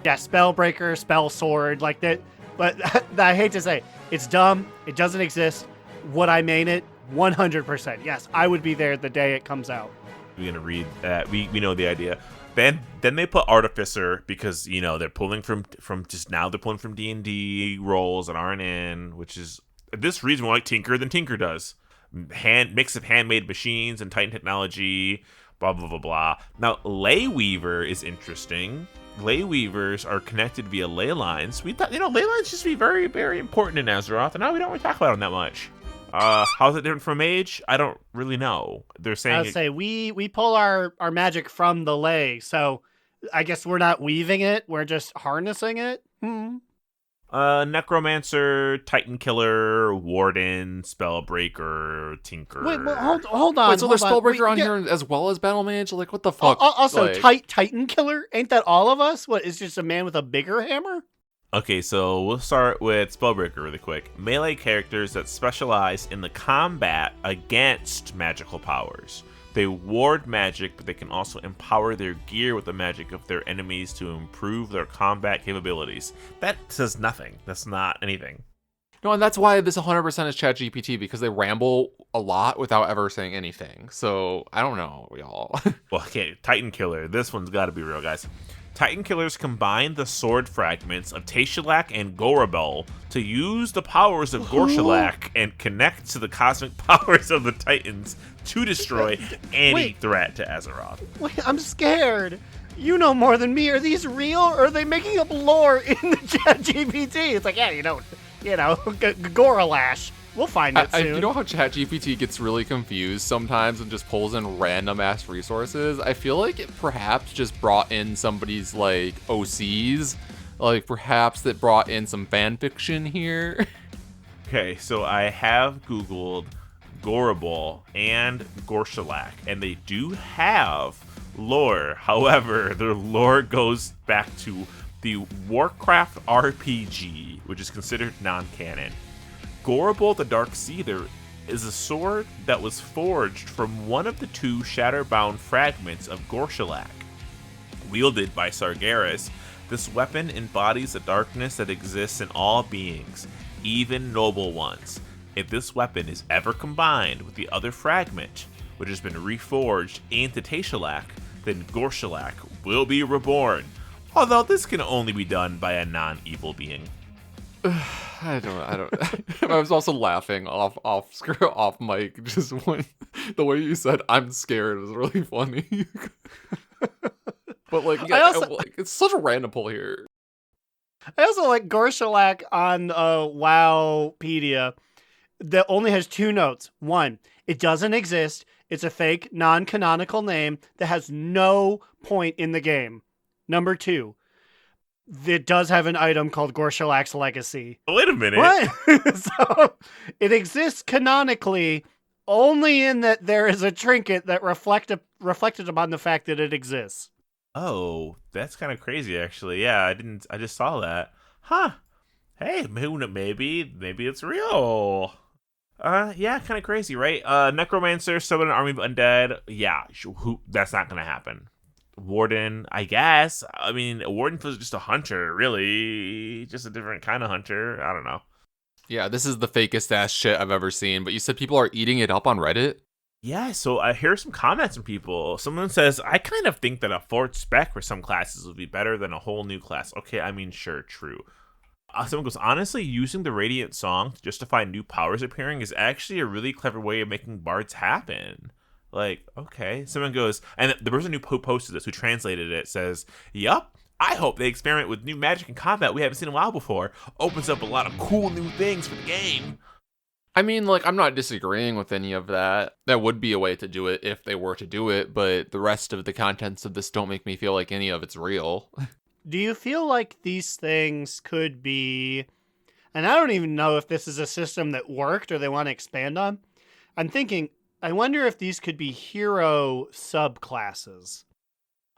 Yeah, Spellbreaker, Spell Sword, like that. But I hate to say, it's dumb. It doesn't exist. Would I main it? 100%. Yes, I would be there the day it comes out. We're gonna read that. We know the idea. Then they put Artificer because they're pulling from just now they're pulling from D&D roles that aren't in, which is this reads more like Tinker than Tinker does. Mix of handmade machines and Titan technology. Blah blah blah blah. Now Ley Weaver is interesting. Ley Weavers are connected via ley lines. We thought ley lines used to be very very important in Azeroth, and now we don't really talk about them that much. How's it different from Mage? I don't really know. They're saying I would say we pull our magic from the ley, so I guess we're not weaving it. We're just harnessing it. Necromancer, Titan Killer, Warden, Spellbreaker, Tinker. Wait, hold on. Wait, so there's hold on. Spellbreaker on Yeah. here as well as Battle Mage? Like, what the fuck? Also, Like- Titan Killer? Ain't that all of us? What, is just a man with a bigger hammer? Okay, so we'll start with Spellbreaker really quick. Melee characters that specialize in the combat against magical powers. They ward magic, but they can also empower their gear with the magic of their enemies to improve their combat capabilities. That says nothing. That's not anything. No, and that's why this 100% is ChatGPT, because they ramble a lot without ever saying anything. So, I don't know, y'all. Well, okay, Titan Killer. This one's got to be real, guys. Titan Killers combine the sword fragments of Tayshalak and Gorabel to use the powers of Gorshalak and connect to the cosmic powers of the Titans to destroy any Wait. threat to Azeroth. Wait, I'm scared. You know more than me. Are these real, or are they making up lore in the ChatGPT? It's like, yeah, Goralash. We'll find it soon. You know how ChatGPT gets really confused sometimes and just pulls in random ass resources? I feel like it perhaps just brought in somebody's like OCs, like perhaps that brought in some fan fiction here. Okay, so I have Googled Gorabel and Gorshalak, and they do have lore. However, their lore goes back to the Warcraft RPG, which is considered non-canon. Gorabel the Dark Seether is a sword that was forged from one of the 2 Shatterbound fragments of Gorshalak. Wielded by Sargeras, this weapon embodies the darkness that exists in all beings, even noble ones. If this weapon is ever combined with the other fragment, which has been reforged into Tayshalak, then Gorshalak will be reborn. Although this can only be done by a non-evil being. I don't. I was also laughing off mic. Just when the way you said "I'm scared" was really funny. But like, yeah, it's such a random pull here. I also like Gorshalak on Wowpedia that only has 2 notes. 1, it doesn't exist. It's a fake, non-canonical name that has no point in the game. Number 2, it does have an item called Gorshalak's Legacy. Wait a minute. What? So it exists canonically only in that there is a trinket that reflected upon the fact that it exists. Oh, that's kind of crazy, actually. Yeah, I just saw that. Huh. Hey, maybe it's real. Yeah, kind of crazy, right? Necromancer, summon an army of undead. Yeah, that's not gonna happen. Warden, I guess. I mean, a warden was just a hunter, really. Just a different kind of hunter. I don't know. Yeah, this is the fakest ass shit I've ever seen. But you said people are eating it up on Reddit? Yeah, so I hear some comments from people. Someone says, I kind of think that a fourth spec for some classes would be better than a whole new class. Okay, I mean, sure, true. Someone goes, honestly, using the Radiant Song to justify new powers appearing is actually a really clever way of making bards happen. Like, okay. Someone goes, and the person who posted this, who translated it, says, yup, I hope they experiment with new magic and combat we haven't seen in a while before. Opens up a lot of cool new things for the game. I mean, like, I'm not disagreeing with any of that. That would be a way to do it if they were to do it, but the rest of the contents of this don't make me feel like any of it's real. Do you feel like these things could be, and I don't even know if this is a system that worked or they want to expand on. I'm thinking, I wonder if these could be hero subclasses.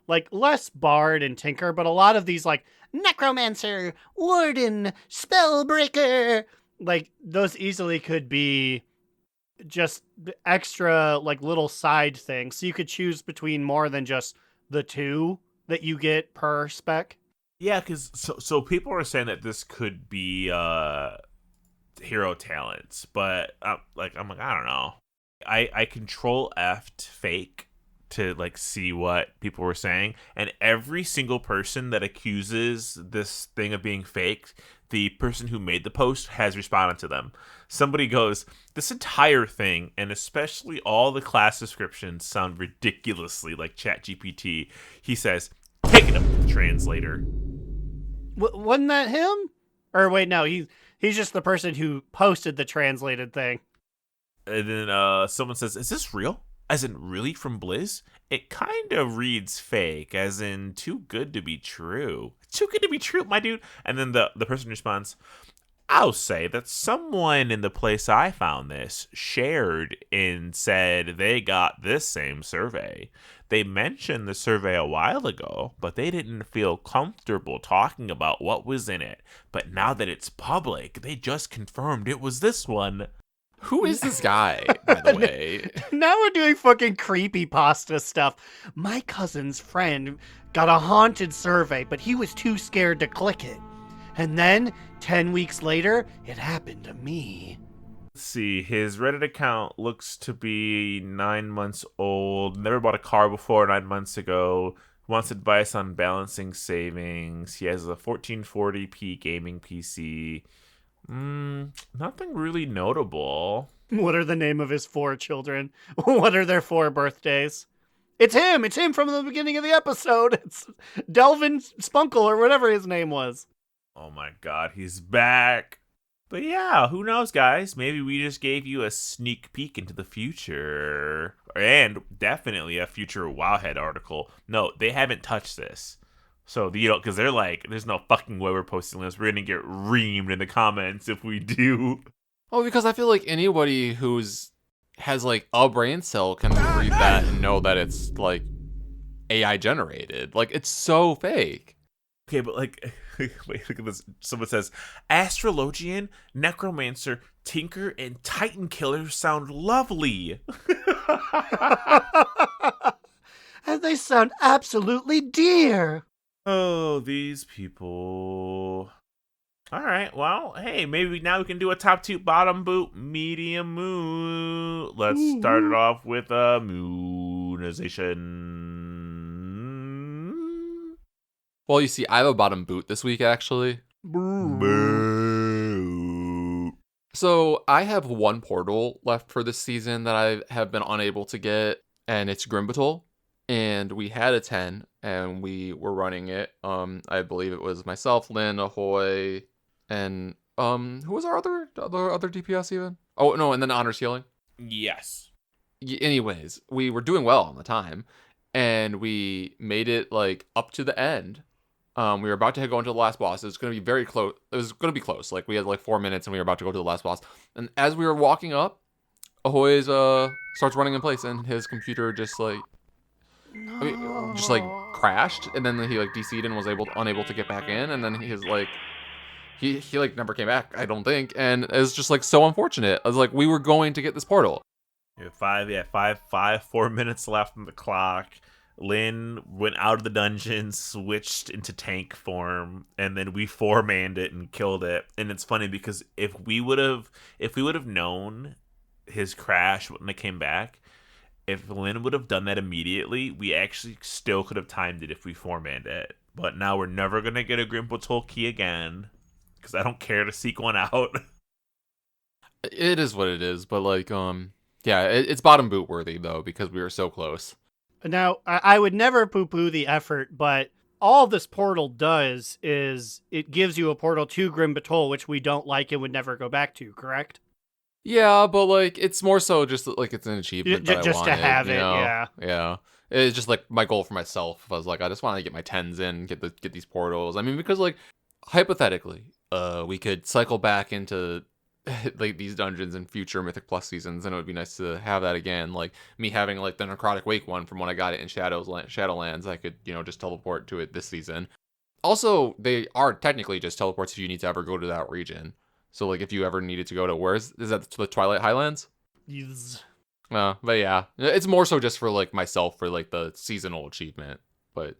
Like less bard and tinker, but a lot of these like Necromancer, Warden, Spellbreaker. like those easily could be just extra like little side things. So you could choose between more than just the two that you get per spec. Yeah, because so people are saying that this could be hero talents, but I'm like, I don't know. I control F'd fake to like see what people were saying, and every single person that accuses this thing of being fake, the person who made the post has responded to them. Somebody goes, this entire thing, and especially all the class descriptions, sound ridiculously like ChatGPT. He says, take it up with the translator. Wasn't that him? Or wait, no, he's just the person who posted the translated thing. And then someone says, is this real? As in really from Blizz? It kind of reads fake, as in too good to be true. Too good to be true, my dude. And then the person responds, I'll say that someone in the place I found this shared and said they got this same survey. They mentioned the survey a while ago, but they didn't feel comfortable talking about what was in it. But now that it's public, they just confirmed it was this one. Who is this guy, by the way? Now we're doing fucking creepypasta stuff. My cousin's friend got a haunted survey, but he was too scared to click it. And then, 10 weeks later, it happened to me. Let's see, his Reddit account looks to be 9 months old. Never bought a car before 9 months ago. Wants advice on balancing savings. He has a 1440p gaming PC. Nothing really notable. What are the name of his 4 children? What are their 4 birthdays? It's him! It's him from the beginning of the episode! It's Delvin Spunkle or whatever his name was. Oh my god, he's back. But yeah, who knows, guys? Maybe we just gave you a sneak peek into the future. And definitely a future Wowhead article. No, they haven't touched this. So, because they're like, there's no fucking way we're posting this. We're going to get reamed in the comments if we do. Oh, because I feel like anybody has like a brain cell can read that and know that it's like AI generated. Like, it's so fake. Okay, but like, wait, look at this. Someone says, Astrologian, Necromancer, Tinker, and Titan Killer sound lovely. And they sound absolutely dear. Oh, these people. All right, well, hey, maybe now we can do a top 2 bottom boot medium moon. Let's start it off with immunization. Well, you see, I have a bottom boot this week, actually. Boo. So I have 1 portal left for this season that I have been unable to get, and it's Grimbatal. And we had a 10, and we were running it. I believe it was myself, Lynn, Ahoy, and who was our other DPS even? Oh no, and then Honors Healing. Yes. Anyways, we were doing well on the time, and we made it like up to the end. We were about to go into the last boss. It was going to be very close. It was going to be close. Like we had like 4 minutes, and we were about to go to the last boss. And as we were walking up, Ahoy's starts running in place, and his computer just like. I mean, just like crashed, and then he like DC'd and was unable to get back in, and then he like never came back, I don't think, and it's just like so unfortunate. I was like, we were going to get this portal. 4 minutes left on the clock. Lynn went out of the dungeon, switched into tank form, and then we 4-manned it and killed it. And it's funny because if we would have known his crash when it came back, if Lynn would have done that immediately, we actually still could have timed it if we 4-manned it. But now we're never gonna get a Grimple key again because I don't care to seek one out. It is what it is, but like yeah, it's bottom boot worthy though because we were so close. Now, I would never poo-poo the effort, but all this portal does is it gives you a portal to Grim Batol, which we don't like and would never go back to, correct? Yeah, but like it's more so just like it's an achievement that just I wanted, to have you it, know? yeah. Yeah. It's just like my goal for myself. I was like, I just want to get my 10s in, get these portals. I mean, because like hypothetically, we could cycle back into like these dungeons in future Mythic Plus seasons, and it would be nice to have that again. Like me having like the Necrotic Wake one from when I got it in Shadowlands, I could, you know, just teleport to it this season. Also, they are technically just teleports if you need to ever go to that region. So like if you ever needed to go to is that the Twilight Highlands? Yes. But yeah, it's more so just for like myself for like the seasonal achievement. But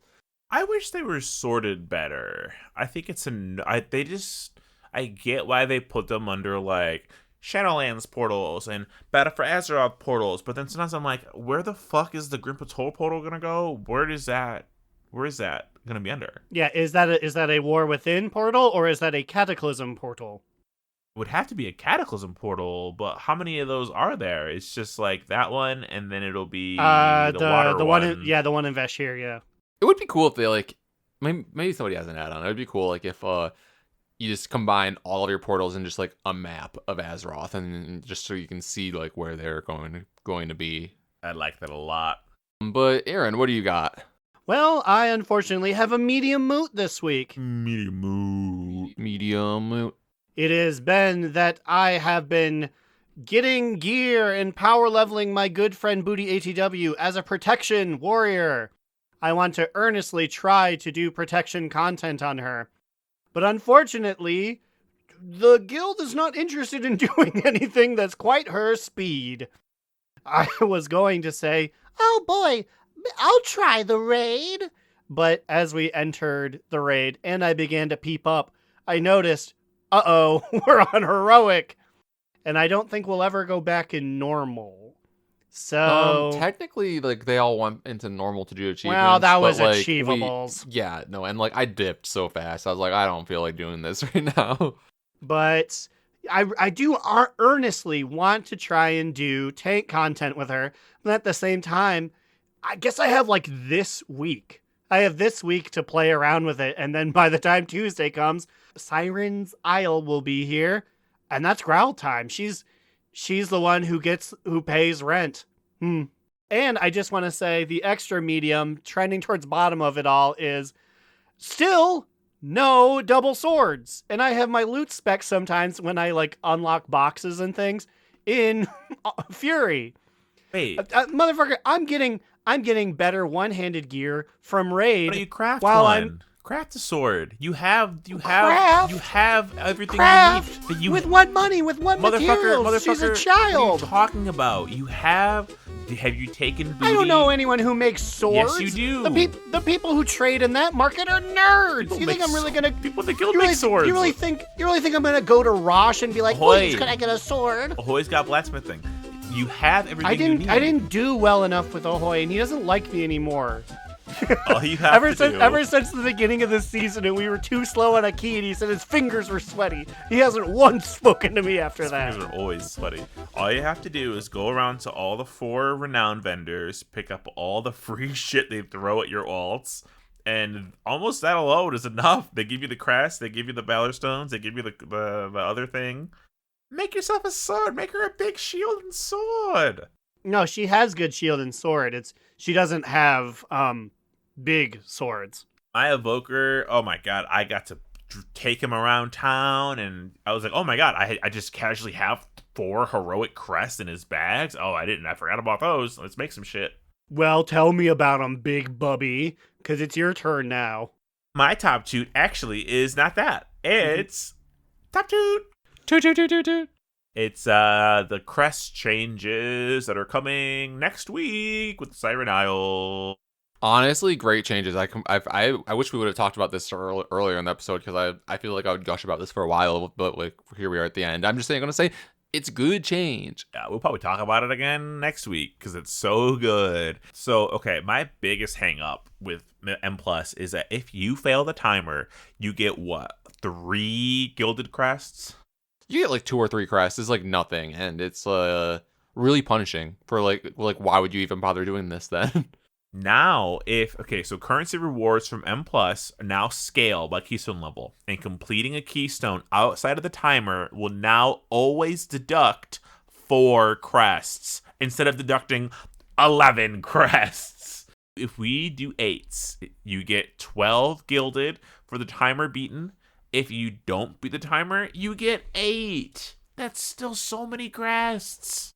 I wish they were sorted better. I think I get why they put them under like Shadowlands portals and Battle for Azeroth portals, but then sometimes I'm like, where the fuck is the Grim Patrol portal gonna go? Where is that gonna be under? Yeah, is that a War Within portal or is that a Cataclysm portal? It would have to be a Cataclysm portal, but how many of those are there? It's just like that one, and then it'll be the water one. The one in Vashir, yeah. it would be cool if they like maybe somebody has an add-on. It would be cool like if you just combine all of your portals in just like a map of Azeroth, and just so you can see like where they're going to be. I like that a lot. But Aaron, what do you got? Well, I unfortunately have a medium moot this week. Medium moot. It has been that I have been getting gear and power leveling my good friend Booty ATW as a protection warrior. I want to earnestly try to do protection content on her. But unfortunately, the guild is not interested in doing anything that's quite her speed. I was going to say, Oh boy, I'll try the raid. but as we entered the raid and I began to peep up, I noticed, uh-oh, we're on heroic. And I don't think we'll ever go back in normal. So Technically, like they all went into normal to do achievements. well, that was but, like, achievables. yeah, no, and like I dipped so fast. I was like, I don't feel like doing this right now. But I do earnestly want to try and do tank content with her. But at the same time, I guess I have like this week. I have this week to play around with it. And then by the time Tuesday comes, Siren's Isle will be here. And that's growl time. She's the one who pays rent. And I just want to say the extra medium trending towards bottom of it all is still no double swords. And I have my loot specs sometimes when I like unlock boxes and things in Fury. Wait, Motherfucker, I'm getting better one-handed gear from Raid. why don't you craft while one? Craft a sword. You have everything Craft? you need. That you With what money? With what materials? She's a What are child. you talking about? Have you taken Booty? I don't know anyone who makes swords. Yes, you do. The people who trade in that market are nerds. People You think make I'm really gonna? People in the guild You really, make swords. you really think I'm gonna go to Rosh and be like, Ahoy. please, could I get a sword? Ahoy's got blacksmithing. You have everything you need. I didn't do well enough with Ahoy, and he doesn't like me anymore. All you have Ever since the beginning of this season, and we were too slow on a key, and he said his fingers were sweaty. He hasn't once spoken to me after that. Fingers are always sweaty. All you have to do is go around to all the 4 renowned vendors, pick up all the free shit they throw at your alts, and almost that alone is enough. They give you the crest, they give you the Valor Stones, they give you the other thing. Make yourself a sword. Make her a big shield and sword. No, she has good shield and sword. She doesn't have big swords. My evoker, oh my god, I got to take him around town, and I was like, oh my god, I just casually have 4 heroic crests in his bags. Oh, I forgot about those. Let's make some shit. Well, tell me about 'em, Big Bubby. because it's your turn now. My top toot actually is not that. It's top toot. Toot, toot, toot, toot, toot. It's the crest changes that are coming next week with Siren Isle. Honestly, great changes. I wish we would have talked about this earlier in the episode because I feel like I would gush about this for a while, but like here we are at the end. I'm just going to say it's good change. Yeah, we'll probably talk about it again next week because it's so good. So, okay, my biggest hang up with M Plus is that if you fail the timer, you get what? 3 gilded crests? You get like 2 or 3 crests. It's like nothing, and it's really punishing for like why would you even bother doing this then? Now, so currency rewards from M Plus now scale by keystone level, and completing a keystone outside of the timer will now always deduct 4 crests instead of deducting 11 crests. If we do 8s, you get 12 gilded for the timer beaten. If you don't beat the timer, you get 8. That's still so many crests.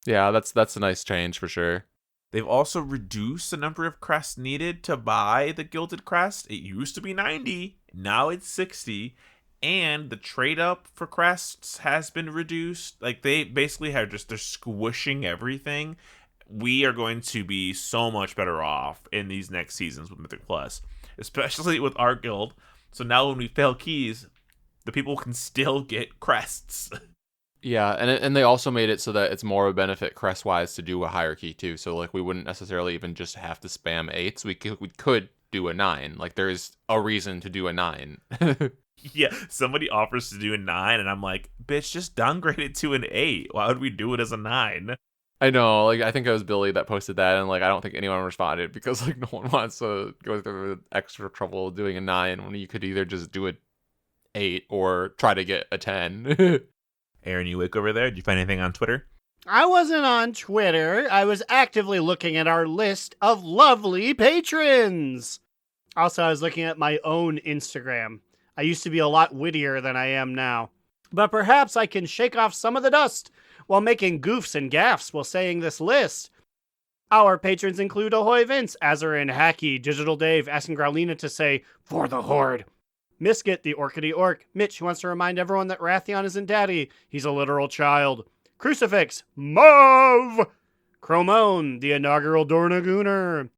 Yeah, that's a nice change for sure. They've also reduced the number of crests needed to buy the Gilded Crest. It used to be 90, now it's 60, and the trade up for crests has been reduced. Like, they basically they're squishing everything. We are going to be so much better off in these next seasons with Mythic Plus, especially with our guild. So now when we fail keys, the people can still get crests. Yeah, and they also made it so that it's more of a benefit crest-wise to do a higher key, too. So, like, we wouldn't necessarily even just have to spam 8s. We could do a 9. Like, there's a reason to do a 9. Yeah, somebody offers to do a 9, and I'm like, bitch, just downgrade it to an 8. Why would we do it as a 9? I know, like, I think it was Billy that posted that, and, like, I don't think anyone responded because, like, no one wants to go through the extra trouble doing a 9 when you could either just do an 8 or try to get a 10. Aaron, you wake over there? Did you find anything on Twitter? I wasn't on Twitter. I was actively looking at our list of lovely patrons. Also, I was looking at my own Instagram. I used to be a lot wittier than I am now. But perhaps I can shake off some of the dust while making goofs and gaffs while saying this list. Our patrons include Ahoy Vince, Azerin, Hacky, Digital Dave, asking Growlina to say, "For the Horde." Miskit, the Orchidee Orc. Mitch, who wants to remind everyone that Rathion isn't daddy. He's a literal child. Crucifix. Mauve. Chromone, the inaugural Dornagooner.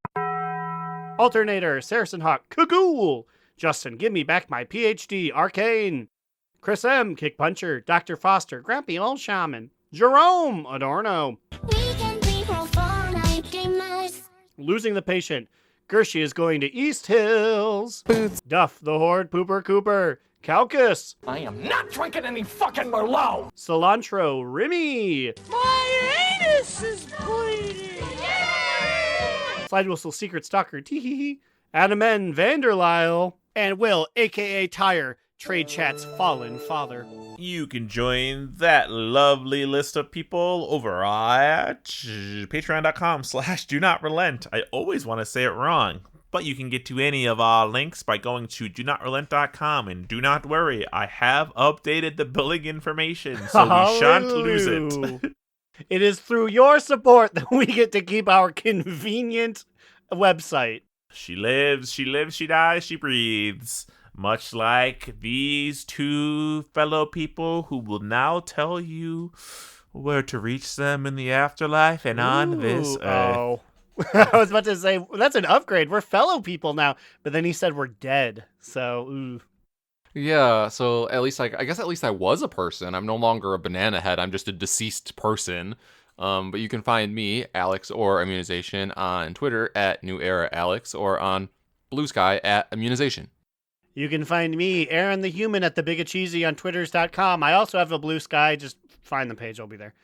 Alternator, Saracen Hawk. Cagool. Justin, give me back my PhD. Arcane. Chris M, Kick Puncher. Dr. Foster, Grumpy Old Shaman. Jerome, Adorno. Losing the Patient. Gershie is going to East Hills. Boots. Duff, the Horde, Pooper Cooper. Calcus. I am not drinking any fucking Merlot. Cilantro, Remy. My anus is bleeding. Slidewhistle, Secret Stalker, Teehee. Adam N, Vanderlyle. And Will, a.k.a. Tyre, Trade Chat's fallen father. You can join that lovely list of people over at patreon.com/do-not-relent. I always want to say it wrong, but you can get to any of our links by going to do-not-relent.com, and do not worry, I have updated the billing information, so we shan't lose it. It is through your support that we get to keep our convenient website. She lives, she dies, she breathes. Much like these 2 fellow people who will now tell you where to reach them in the afterlife and on this earth. Oh. I was about to say, that's an upgrade. We're fellow people now. But then he said we're dead. So, ooh. Yeah, so at least I guess at least I was a person. I'm no longer a banana head. I'm just a deceased person. But you can find me, Alex or Immunization, on Twitter at New Era Alex, or on Blue Sky at Immunization. You can find me, Aaron the Human, at thebigacheesy on twitters.com. I also have a Blue Sky. Just find the page. I'll be there.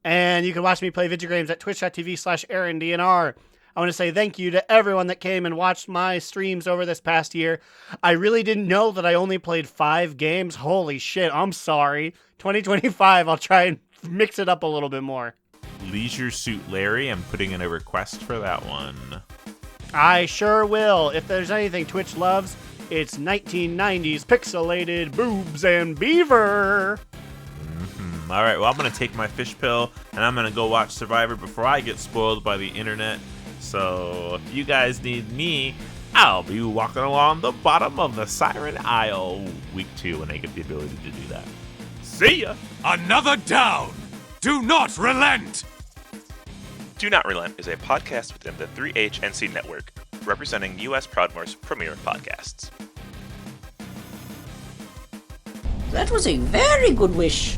And you can watch me play video games at twitch.tv/AaronDNR. I want to say thank you to everyone that came and watched my streams over this past year. I really didn't know that I only played 5 games. Holy shit, I'm sorry. 2025, I'll try and mix it up a little bit more. Leisure Suit Larry, I'm putting in a request for that one. I sure will. If there's anything Twitch loves, it's 1990s pixelated boobs and beaver. All right, well, I'm going to take my fish pill, and I'm going to go watch Survivor before I get spoiled by the internet. So if you guys need me I'll be walking along the bottom of the Siren Isle week 2 when I get the ability to do that. See ya! Another down! Do not relent! Do Not Relent is a podcast within the 3HNC network, representing U.S. Proudmoore's premier podcasts. That was a very good wish.